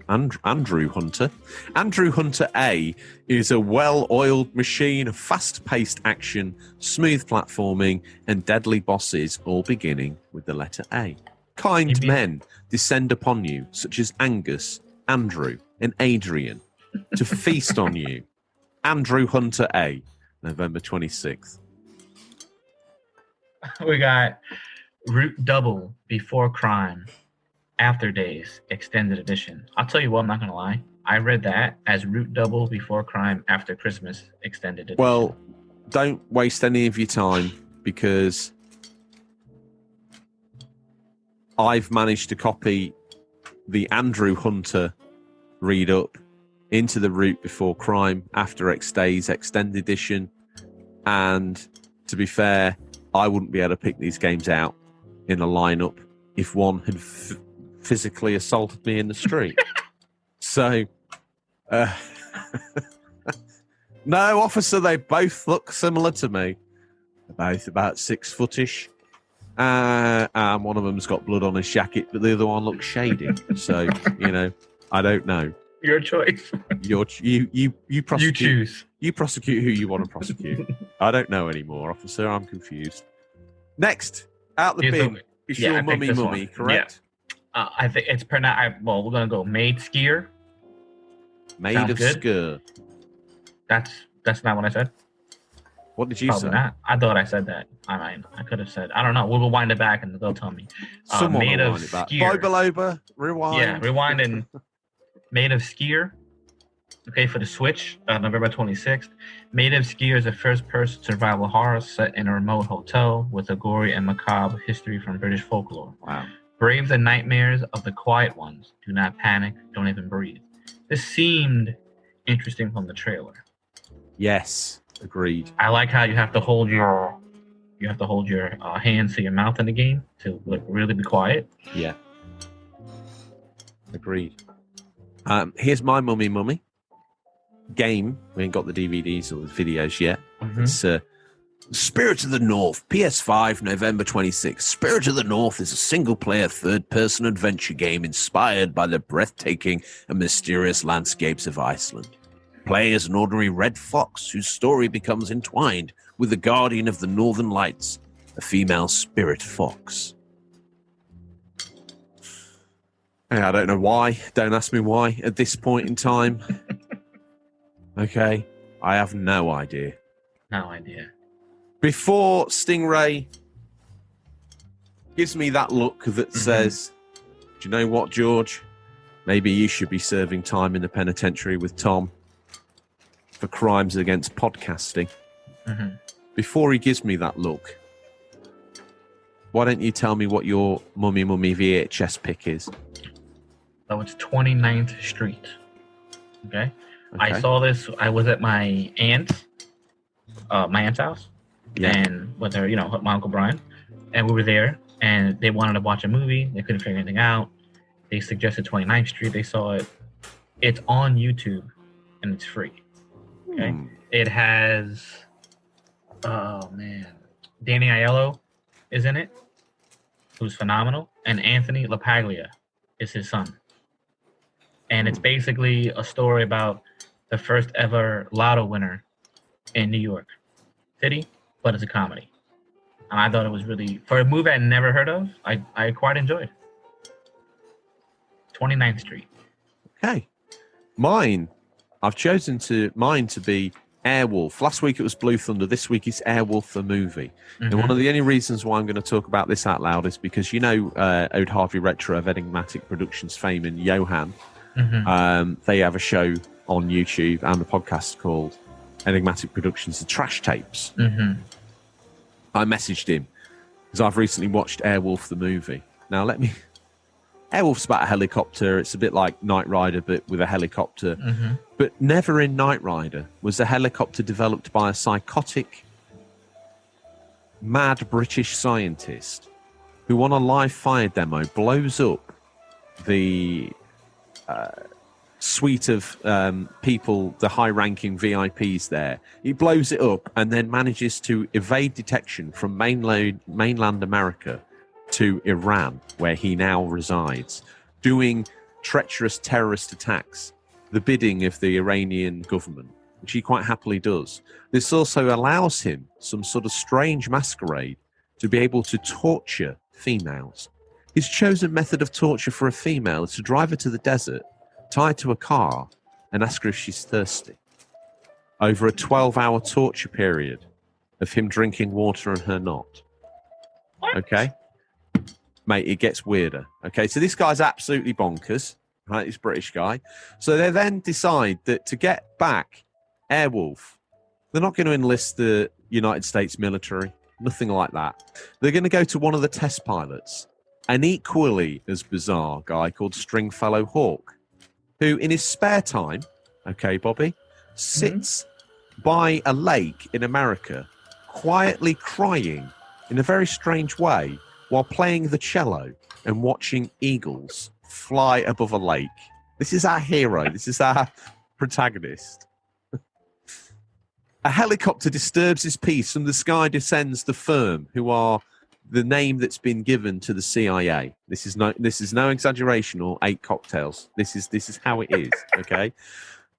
S1: Hunter. Andrew Hunter A is a well-oiled machine of fast-paced action, smooth platforming, and deadly bosses, all beginning with the letter A. Kind men descend upon you, such as Angus, Andrew, and Adrian, to feast on you. Andrew Hunter A, November 26th.
S2: We got Root Double Before Crime, After Days, Extended Edition. I'll tell you what, I'm not going to lie. I read that as Root Double Before Crime, After Christmas, Extended Edition.
S1: Well, don't waste any of your time because I've managed to copy the Andrew Hunter read up into the Root Before Crime, After X Days, Extended Edition. And to be fair, I wouldn't be able to pick these games out in a lineup if one had physically assaulted me in the street. So, no, officer, they both look similar to me. They're both about 6 footish. And one of them's got blood on his jacket, but the other one looks shady. So, I don't know.
S2: Your choice.
S1: You prosecute.
S2: You choose.
S1: You prosecute who you want to prosecute. I don't know anymore, officer. I'm confused. Next, out the bin is your mummy, correct?
S2: Yeah. I think it's pronounced. Well, we're gonna go Maid Skier.
S1: Made
S2: Sounds
S1: of
S2: good.
S1: Skur.
S2: That's not what I said.
S1: What did you
S2: Probably
S1: say?
S2: not. I thought I said that. I mean, I could have said. I don't know. We'll wind it back and they'll tell me.
S1: Someone
S2: Made
S1: will
S2: of
S1: wind it back.
S2: Skier.
S1: Bible rewind.
S2: Yeah, rewind and Made of Skier. Okay, for the Switch, November 26th. Made of Skier is a first-person survival horror set in a remote hotel with a gory and macabre history from British folklore.
S1: Wow.
S2: Brave the nightmares of the quiet ones. Do not panic. Don't even breathe. This seemed interesting from the trailer.
S1: Yes, agreed.
S2: I like how you have to hold your hands to your mouth in the game to really be quiet.
S1: Yeah. Agreed. Here's my mummy. Game. We ain't got the DVDs or the videos yet.
S2: Mm-hmm.
S1: It's Spirit of the North, PS5, November 26th. Spirit of the North is a single-player third-person adventure game inspired by the breathtaking and mysterious landscapes of Iceland. Play as an ordinary red fox whose story becomes entwined with the guardian of the Northern Lights, a female spirit fox. I don't know why. Don't ask me why at this point in time. Okay, I have no idea.
S2: No idea.
S1: Before Stingray gives me that look that says, do you know what, George? Maybe you should be serving time in the penitentiary with Tom for crimes against podcasting.
S2: Mm-hmm.
S1: Before he gives me that look, why don't you tell me what your mummy VHS pick is?
S2: So it's 29th Street. Okay. I saw this. I was at my aunt's house, and with her, my Uncle Brian, and we were there, and they wanted to watch a movie. They couldn't figure anything out. They suggested 29th Street. They saw it. It's on YouTube, and it's free. Okay. It has, Danny Aiello is in it, who's phenomenal, and Anthony LaPaglia is his son. And it's basically a story about the first ever lotto winner in New York City, but it's a comedy. And I thought it was really, for a movie I'd never heard of, I quite enjoyed. 29th Street.
S1: Okay. I've chosen mine to be Airwolf. Last week it was Blue Thunder. This week it's Airwolf the movie. Mm-hmm. And one of the only reasons why I'm going to talk about this out loud is because Ode Harvey Retro of Enigmatic Productions fame and Johan. Mm-hmm. They have a show on YouTube and a podcast called Enigmatic Productions, The Trash Tapes.
S2: Mm-hmm.
S1: I messaged him because I've recently watched Airwolf the movie. Now, Airwolf's about a helicopter. It's a bit like Knight Rider, but with a helicopter. Mm-hmm. But never in Knight Rider was a helicopter developed by a psychotic, mad British scientist who, on a live fire demo, blows up the suite of people, the high-ranking VIPs there. He blows it up and then manages to evade detection from mainland America to Iran, where he now resides, doing treacherous terrorist attacks, the bidding of the Iranian government, which he quite happily does. This also allows him some sort of strange masquerade to be able to torture females. His chosen method of torture for a female is to drive her to the desert, tie her to a car, and ask her if she's thirsty. Over a 12-hour torture period of him drinking water and her not.
S2: What?
S1: Okay? mate, it gets weirder. Okay, so this guy's absolutely bonkers, right? This British guy. So they then decide that to get back Airwolf, they're not going to enlist the United States military, nothing like that. They're going to go to one of the test pilots, an equally as bizarre guy called Stringfellow Hawk, who in his spare time, okay, Bobby, sits by a lake in America, quietly crying in a very strange way while playing the cello and watching eagles fly above a lake. This is our hero. This is our protagonist. A helicopter disturbs his peace. From the sky descends the firm, who are the name that's been given to the CIA. This is no exaggeration or 8 cocktails. This is how it is. Okay.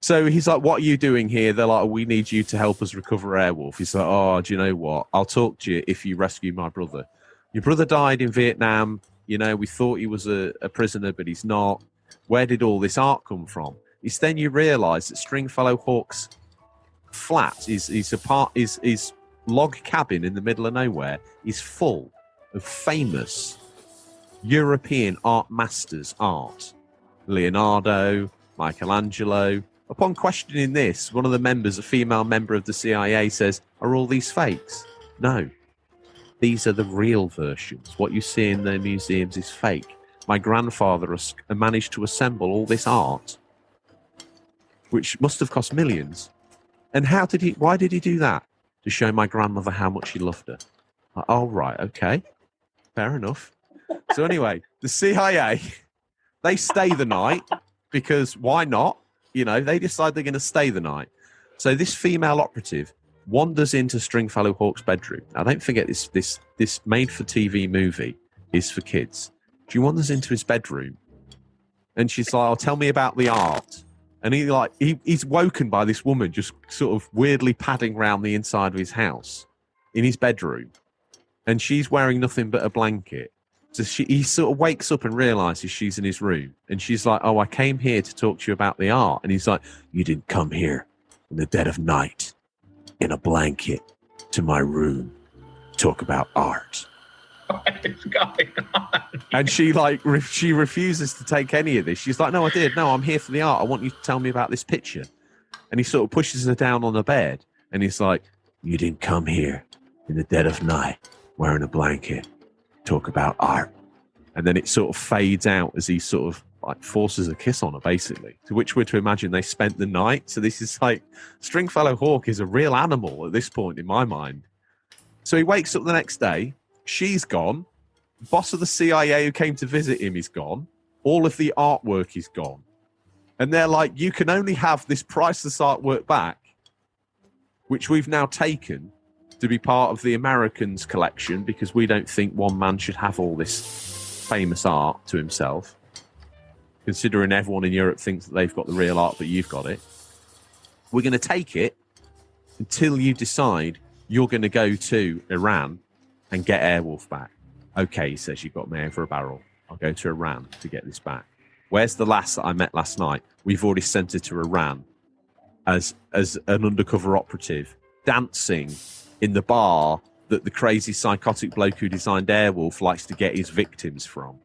S1: So he's like, "What are you doing here?" They're like, "We need you to help us recover Airwolf." He's like, "Oh, do you know what? I'll talk to you if you rescue my brother. Your brother died in Vietnam. You know, we thought he was a prisoner, but he's not. Where did all this art come from?" It's then you realise that Stringfellow Hawk's flat is log cabin in the middle of nowhere is full of famous European art masters' art. Leonardo, Michelangelo. Upon questioning this, one of the members, a female member of the CIA, says, "Are all these fakes?" No. These are the real versions. What you see in the museums is fake. My grandfather has managed to assemble all this art, which must have cost millions. And why did he do that? To show my grandmother how much he loved her. Oh, right, okay. Fair enough. So anyway, the CIA, they stay the night because why not? You know, they decide they're going to stay the night. So this female operative wanders into Stringfellow Hawk's bedroom. Now, don't forget this made-for-TV movie is for kids. She wanders into his bedroom and she's like, "Oh, tell me about the art." And he's woken by this woman just sort of weirdly padding around the inside of his house in his bedroom. And she's wearing nothing but a blanket. So he sort of wakes up and realizes she's in his room. And she's like, "Oh, I came here to talk to you about the art." And he's like, "You didn't come here in the dead of night in a blanket to my room to talk about art."
S2: What is going on?
S1: And she refuses to take any of this. She's like, "No, I did. No, I'm here for the art. I want you to tell me about this picture." And he sort of pushes her down on the bed. And he's like, "You didn't come here in the dead of night wearing a blanket, talk about art." And then it sort of fades out as he sort of like forces a kiss on her, basically. To which we're to imagine they spent the night. So this is like, Stringfellow Hawk is a real animal at this point in my mind. So he wakes up the next day. She's gone. Boss of the CIA who came to visit him is gone. All of the artwork is gone. And they're like, "You can only have this priceless artwork back, which we've now taken to be part of the Americans' collection because we don't think one man should have all this famous art to himself, considering everyone in Europe thinks that they've got the real art, but you've got it. We're going to take it until you decide you're going to go to Iran and get Airwolf back." "Okay," he says, "you've got me over a barrel. I'll go to Iran to get this back. Where's the lass that I met last night? We've already sent her to Iran as an undercover operative, dancing in the bar that the crazy psychotic bloke who designed Airwolf likes to get his victims from.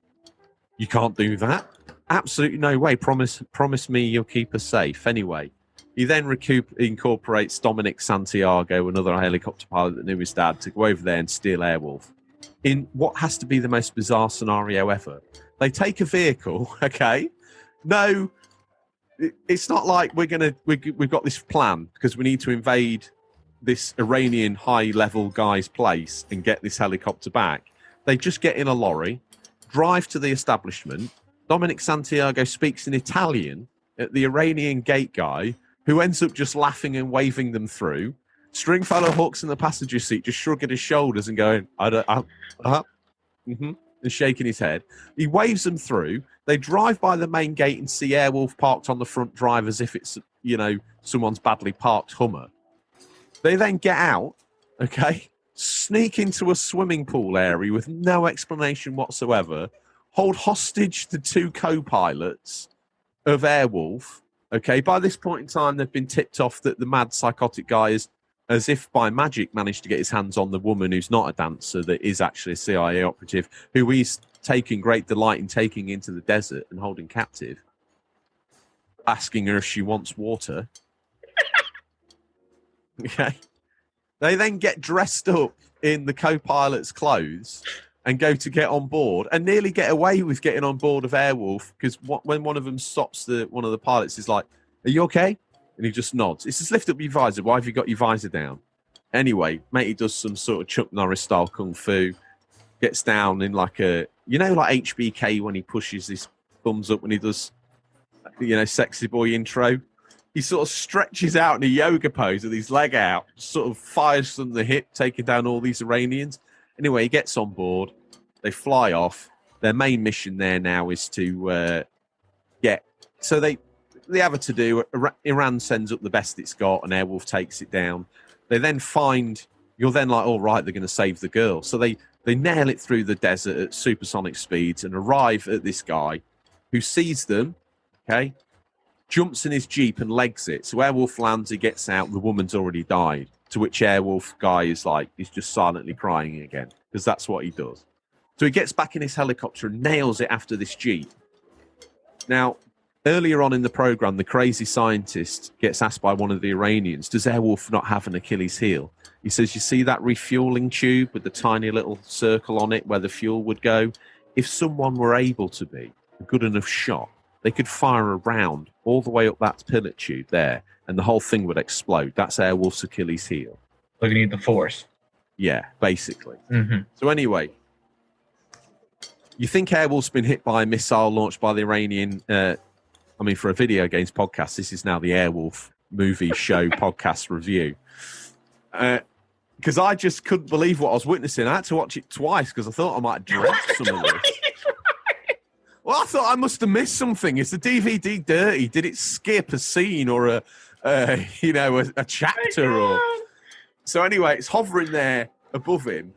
S1: You can't do that? Absolutely no way. Promise me you'll keep us safe." Anyway, he then incorporates Dominic Santiago, another helicopter pilot that knew his dad, to go over there and steal Airwolf. In what has to be the most bizarre scenario ever. They take a vehicle, okay? No, it's not like we've got this plan because we need to invade this Iranian high-level guy's place and get this helicopter back. They just get in a lorry, drive to the establishment. Dominic Santiago speaks in Italian at the Iranian gate guy, who ends up just laughing and waving them through. Stringfellow Hawk's in the passenger seat, just shrugging his shoulders and going, and shaking his head. He waves them through. They drive by the main gate and see Airwolf parked on the front drive as if it's, someone's badly parked Hummer. They then get out, okay, sneak into a swimming pool area with no explanation whatsoever, hold hostage the 2 co-pilots of Airwolf. Okay, by this point in time, they've been tipped off that the mad psychotic guy is, as if by magic, managed to get his hands on the woman who's not a dancer, that is actually a CIA operative, who he's taking great delight in taking into the desert and holding captive, asking her if she wants water. Okay. They then get dressed up in the co-pilot's clothes and go to get on board and nearly get away with getting on board of Airwolf, because when one of them stops, one of the pilots is like, "Are you okay?" And he just nods. He says, "Lift up your visor. Why have you got your visor down?" Anyway, matey does some sort of Chuck Norris style kung fu, gets down in like like HBK when he pushes his thumbs up when he does, sexy boy intro. He sort of stretches out in a yoga pose with his leg out, sort of fires from the hip, taking down all these Iranians. Anyway, he gets on board. They fly off. Their main mission there now is to get... So they have a to-do. Iran sends up the best it's got, and Airwolf takes it down. They then find... You're then like, all right, they're going to save the girl. So they nail it through the desert at supersonic speeds and arrive at this guy who sees them, okay, jumps in his Jeep and legs it. So Airwolf lands, he gets out, the woman's already died. To which Airwolf guy is like, he's just silently crying again, because that's what he does. So he gets back in his helicopter and nails it after this Jeep. Now, earlier on in the program, the crazy scientist gets asked by one of the Iranians, does Airwolf not have an Achilles heel? He says, you see that refueling tube with the tiny little circle on it where the fuel would go? If someone were able to be a good enough shot, they could fire a round all the way up that pilot tube there, and the whole thing would explode. That's Airwolf's Achilles heel.
S2: So you need the force.
S1: Yeah, basically.
S2: Mm-hmm.
S1: So anyway, you think Airwolf's been hit by a missile launched by the Iranian... for a video games podcast, this is now the Airwolf movie show podcast review. Because I just couldn't believe what I was witnessing. I had to watch it twice because I thought I might have dropped some of this. Well, I thought I must have missed something. Is the DVD dirty? Did it skip a scene or a chapter? Or so anyway, it's hovering there above him,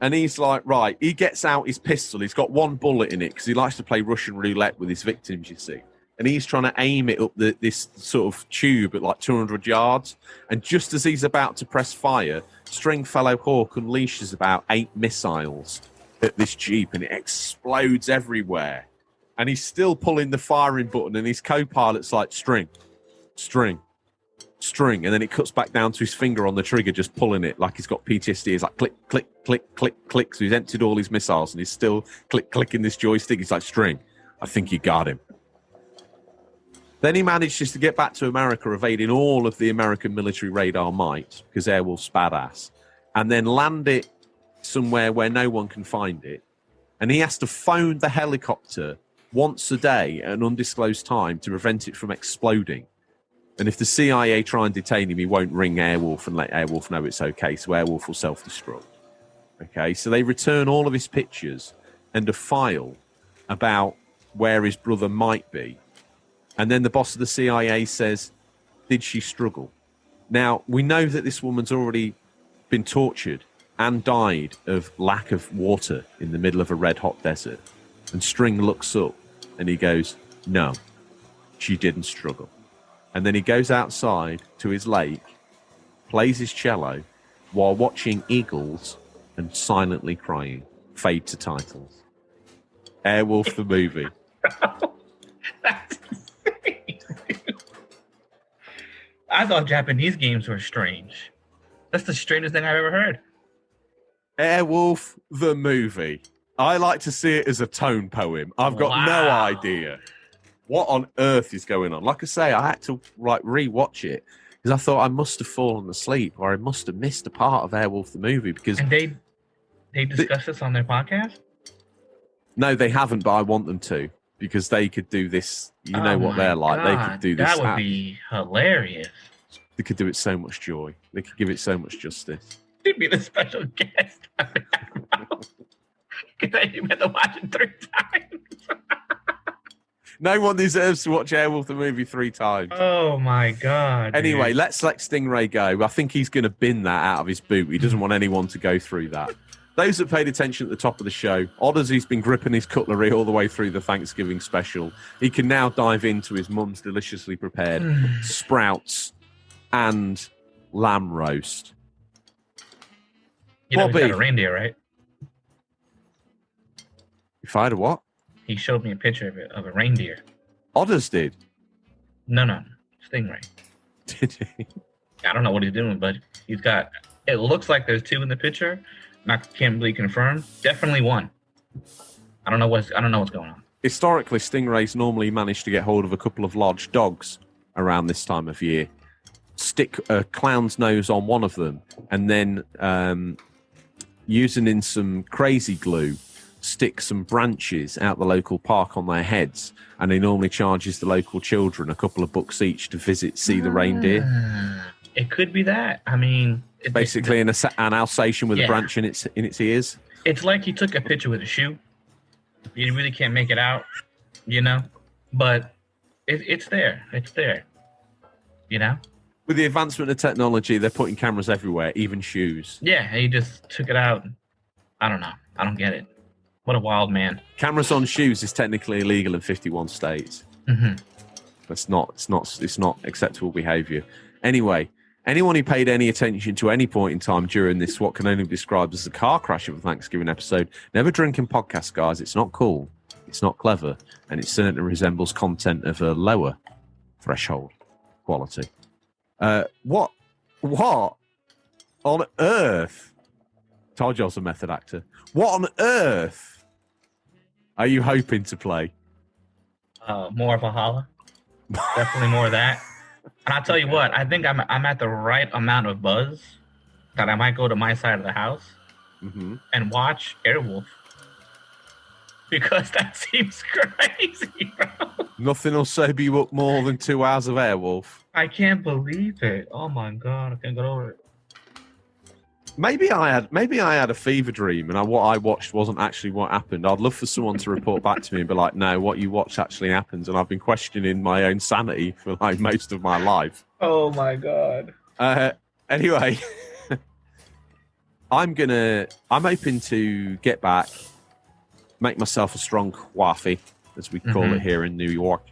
S1: and he's like, right. He gets out his pistol. He's got one bullet in it because he likes to play Russian roulette with his victims. You see, and he's trying to aim it up this sort of tube at like 200 yards. And just as he's about to press fire, Stringfellow Hawk unleashes about 8 missiles at this Jeep, and it explodes everywhere. And he's still pulling the firing button, and his co-pilot's like, string. And then it cuts back down to his finger on the trigger, just pulling it like he's got PTSD. It's like click, click, click, click, click. So he's emptied all his missiles, and he's still clicking this joystick. He's like, string, I think you got him. Then he manages to get back to America, evading all of the American military radar might, because Airwolf's badass, and then land it somewhere where no one can find it. And he has to phone the helicopter once a day at an undisclosed time to prevent it from exploding. And if the CIA try and detain him, he won't ring Airwolf and let Airwolf know it's okay, so Airwolf will self-destruct. Okay, so they return all of his pictures and a file about where his brother might be. And then the boss of the CIA says, did she struggle? Now, we know that this woman's already been tortured and died of lack of water in the middle of a red-hot desert. And String looks up and he goes, no, she didn't struggle. And then he goes outside to his lake, plays his cello, while watching eagles and silently crying. Fade to titles. Airwolf the movie.
S2: That's insane. I thought Japanese games were strange. That's the strangest thing I've ever heard.
S1: Airwolf the movie. I like to see it as a tone poem. I've got no idea what on earth is going on. Like I say, I had to re-watch it because I thought I must have fallen asleep or I must have missed a part of Airwolf the movie. Because
S2: and they discussed this on their podcast?
S1: No, they haven't, but I want them to because they could do this. You know what they're like. They could do this.
S2: That would be hilarious.
S1: They could do it so much joy. They could give it so much justice.
S2: You'd be the special guest. Because you had to watch it 3 times.
S1: No one deserves to watch Airwolf the movie 3 times.
S2: Oh my god.
S1: Anyway,
S2: dude.
S1: let's let Stingray go. I think he's going to bin that out of his boot. He doesn't want anyone to go through that. Those that paid attention at the top of the show, Odders, been gripping his cutlery all the way through the Thanksgiving special. He can now dive into his mum's deliciously prepared sprouts and lamb roast.
S2: You know he's got a reindeer, right?
S1: You fired a what?
S2: He showed me a picture of it, of a reindeer.
S1: Otters did.
S2: No. Stingray.
S1: Did he?
S2: I don't know what he's doing, but he's got... It looks like there's two in the picture. Can't really confirm. Definitely one. I don't know what's going on.
S1: Historically, stingrays normally manage to get hold of a couple of large dogs around this time of year, stick a clown's nose on one of them, and then using in some crazy glue, stick some branches out the local park on their heads, and he normally charges the local children a couple of bucks each to see the reindeer.
S2: It could be that. I mean...
S1: Basically, an Alsatian with a branch in its ears.
S2: It's like he took a picture with a shoe. You really can't make it out, you know? But it's there. It's there, you know?
S1: With the advancement of technology, they're putting cameras everywhere, even shoes.
S2: Yeah, he just took it out. I don't know. I don't get it. What a wild man.
S1: Cameras on shoes is technically illegal in 51 states.
S2: Mm-hmm.
S1: It's not acceptable behaviour. Anyway, anyone who paid any attention to any point in time during this, what can only be described as a car crash of a Thanksgiving episode, never drinking podcast, guys. It's not cool. It's not clever. And it certainly resembles content of a lower threshold quality. What on earth? Told you I was a method actor. What on earth are you hoping to play?
S2: More of a holla. Definitely more of that. And I'll tell you what, I think I'm at the right amount of buzz that I might go to my side of the house and watch Airwolf. Because that seems crazy, bro.
S1: Nothing will sober you up more than 2 hours of Airwolf.
S2: I can't believe it. Oh my God, I can't get over it.
S1: Maybe I had a fever dream and what I watched wasn't actually what happened. I'd love for someone to report back to me and be like, no, what you watch actually happens. And I've been questioning my own sanity for like most of my life.
S2: Oh my God.
S1: Anyway, I'm hoping to get back, make myself a strong coffee, as we call it here in New York,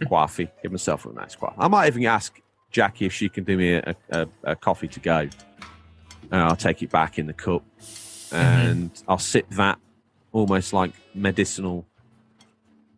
S1: coffee. Give myself a nice coffee. I might even ask Jackie if she can do me a coffee to go. And I'll take it back in the cup and I'll sip that almost like medicinal.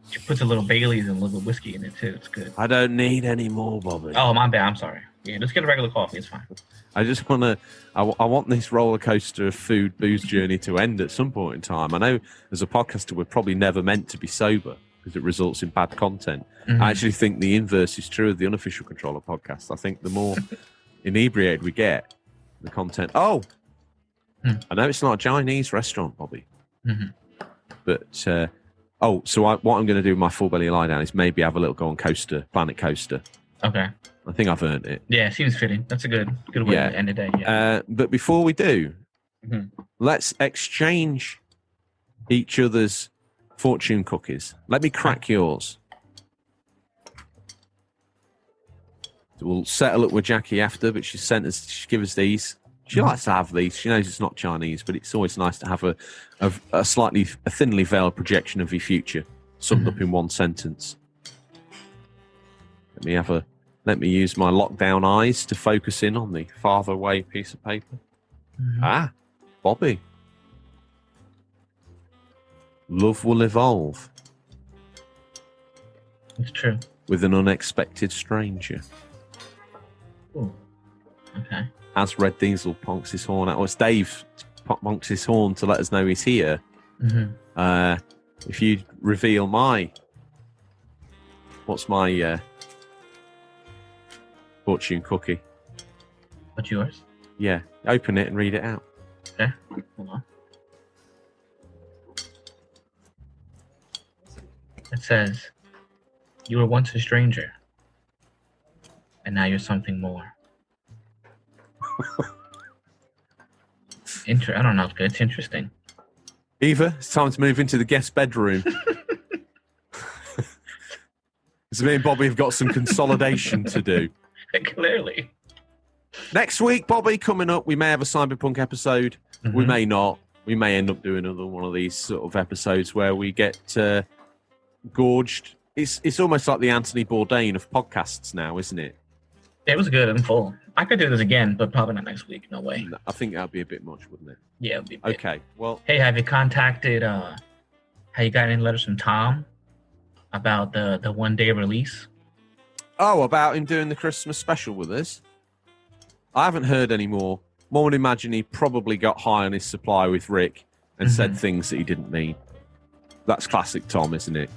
S2: She puts a little Baileys and a little whiskey in it too. It's good.
S1: I don't need any more, Bobby.
S2: Oh, my bad. I'm sorry. Yeah, just get a regular coffee. It's fine.
S1: I just want I want this roller coaster of food booze journey to end at some point in time. I know as a podcaster, we're probably never meant to be sober because it results in bad content. I actually think the inverse is true of the Unofficial Controller podcast. I think the more inebriated we get, the content. I know it's not a Chinese restaurant, Bobby. But so what I'm going to do with my full belly lie down is maybe have a little go on Planet Coaster.
S2: Okay.
S1: I think I've earned it.
S2: Yeah, seems fitting. That's a good way to end the day. Yeah.
S1: But before we do, let's exchange each other's fortune cookies. Let me crack yours. We'll settle up with Jackie after, but she give us these. She likes to have these. She knows it's not Chinese, but it's always nice to have a thinly veiled projection of your future summed up in one sentence. Let me use my lockdown eyes to focus in on the farther away piece of paper. Bobby. Love will evolve.
S2: It's true.
S1: With an unexpected stranger.
S2: Ooh. Okay.
S1: As Red Diesel ponks his horn out, or it's Dave ponks his horn to let us know he's here. If you reveal what's my fortune cookie?
S2: What's yours?
S1: Yeah, open it and read it out.
S2: Okay, hold on. It says, "You were once a stranger, and now you're something more." I don't know. It's interesting.
S1: Eva, it's time to move into the guest bedroom. So me and Bobby have got some consolidation to do.
S2: Clearly.
S1: Next week, Bobby, coming up, we may have a cyberpunk episode. We may not. We may end up doing another one of these sort of episodes where we get gorged. It's almost like the Anthony Bourdain of podcasts now, isn't it?
S2: It was good and full. I could do this again, but probably not next week. No way.
S1: I think that would be a bit much, wouldn't it?
S2: Yeah, it would be.
S1: Okay, well...
S2: Hey, have you contacted Have you got any letters from Tom about the 1-day release?
S1: Oh, about him doing the Christmas special with us? I haven't heard any more. One would imagine he probably got high on his supply with Rick and said things that he didn't mean. That's classic Tom, isn't it?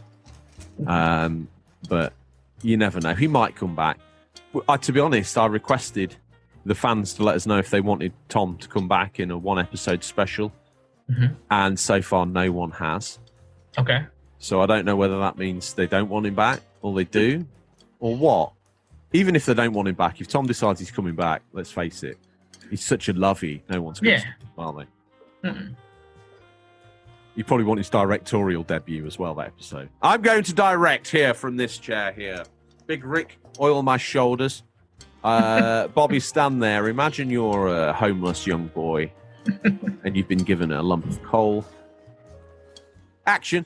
S1: But you never know. He might come back. To be honest, I requested the fans to let us know if they wanted Tom to come back in a 1-episode special. And so far, no one has.
S2: Okay.
S1: So I don't know whether that means they don't want him back, or they do, or what. Even if they don't want him back, if Tom decides he's coming back, let's face it, he's such a lovey. No one's going to stop him, are they? You probably want his directorial debut as well, that episode. I'm going to direct here from this chair here. Big Rick, oil my shoulders. Bobby, stand there. Imagine you're a homeless young boy and you've been given a lump of coal. Action.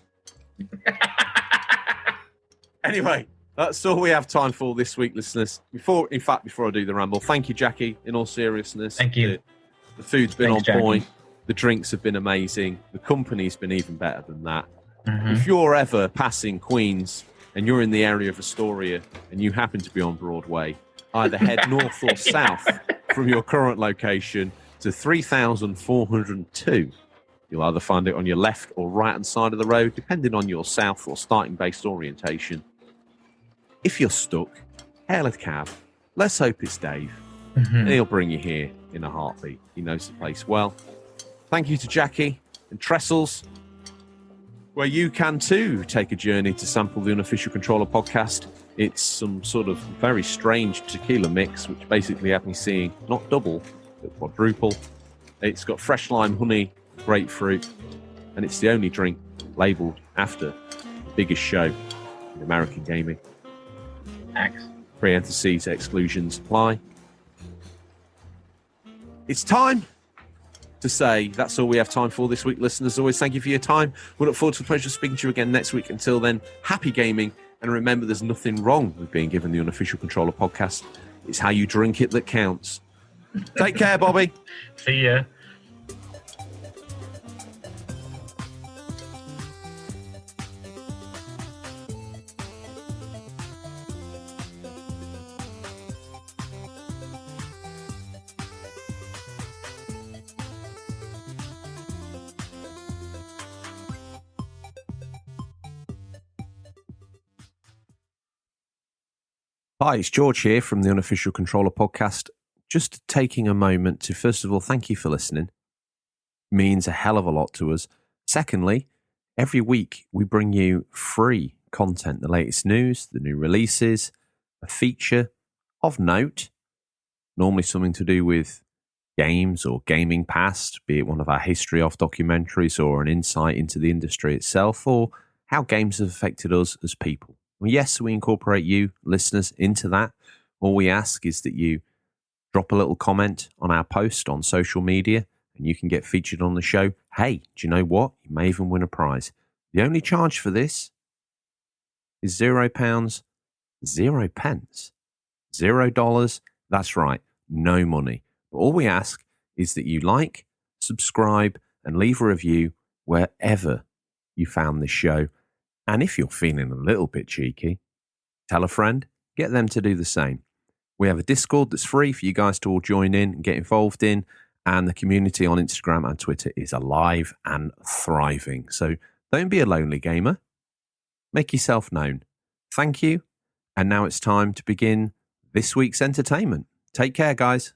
S1: Anyway, that's all we have time for this week, listeners. Before I do the ramble, thank you, Jackie, in all seriousness.
S2: Thank you.
S1: The food's been
S2: Thanks,
S1: on point.
S2: Jackie.
S1: The drinks have been amazing. The company's been even better than that. If you're ever passing Queens and you're in the area of Astoria and you happen to be on Broadway, either head north or south from your current location to 3402. You'll either find it on your left or right-hand side of the road, depending on your south or starting-based orientation. If you're stuck, hail a cab. Let's hope it's Dave. And he'll bring you here in a heartbeat. He knows the place well. Thank you to Jackie and Trestles, where you can too take a journey to sample the Unofficial Controller podcast. It's some sort of very strange tequila mix, which basically had me seeing not double, but quadruple. It's got fresh lime, honey, grapefruit, and it's the only drink labelled after the biggest show in American gaming.
S2: Thanks.
S1: Parentheses, exclusions apply. It's time to say that's all we have time for this week, listeners. As always, thank you for your time. We look forward to the pleasure of speaking to you again next week. Until then, happy gaming. And remember, there's nothing wrong with being given the Unofficial Controller podcast. It's how you drink it that counts. Take care, Bobby.
S2: See ya.
S1: Hi, it's George here from the Unofficial Controller podcast. Just taking a moment to, first of all, thank you for listening. It means a hell of a lot to us. Secondly, every week we bring you free content, the latest news, the new releases, a feature of note, normally something to do with games or gaming past, be it one of our history of documentaries or an insight into the industry itself, or how games have affected us as people. Well, yes, we incorporate you, listeners, into that. All we ask is that you drop a little comment on our post on social media and you can get featured on the show. Hey, do you know what? You may even win a prize. The only charge for this is £0, 0 pence, $0. That's right, no money. But all we ask is that you like, subscribe, and leave a review wherever you found this show. And if you're feeling a little bit cheeky, tell a friend, get them to do the same. We have a Discord that's free for you guys to all join in and get involved in. And the community on Instagram and Twitter is alive and thriving. So don't be a lonely gamer. Make yourself known. Thank you. And now it's time to begin this week's entertainment. Take care, guys.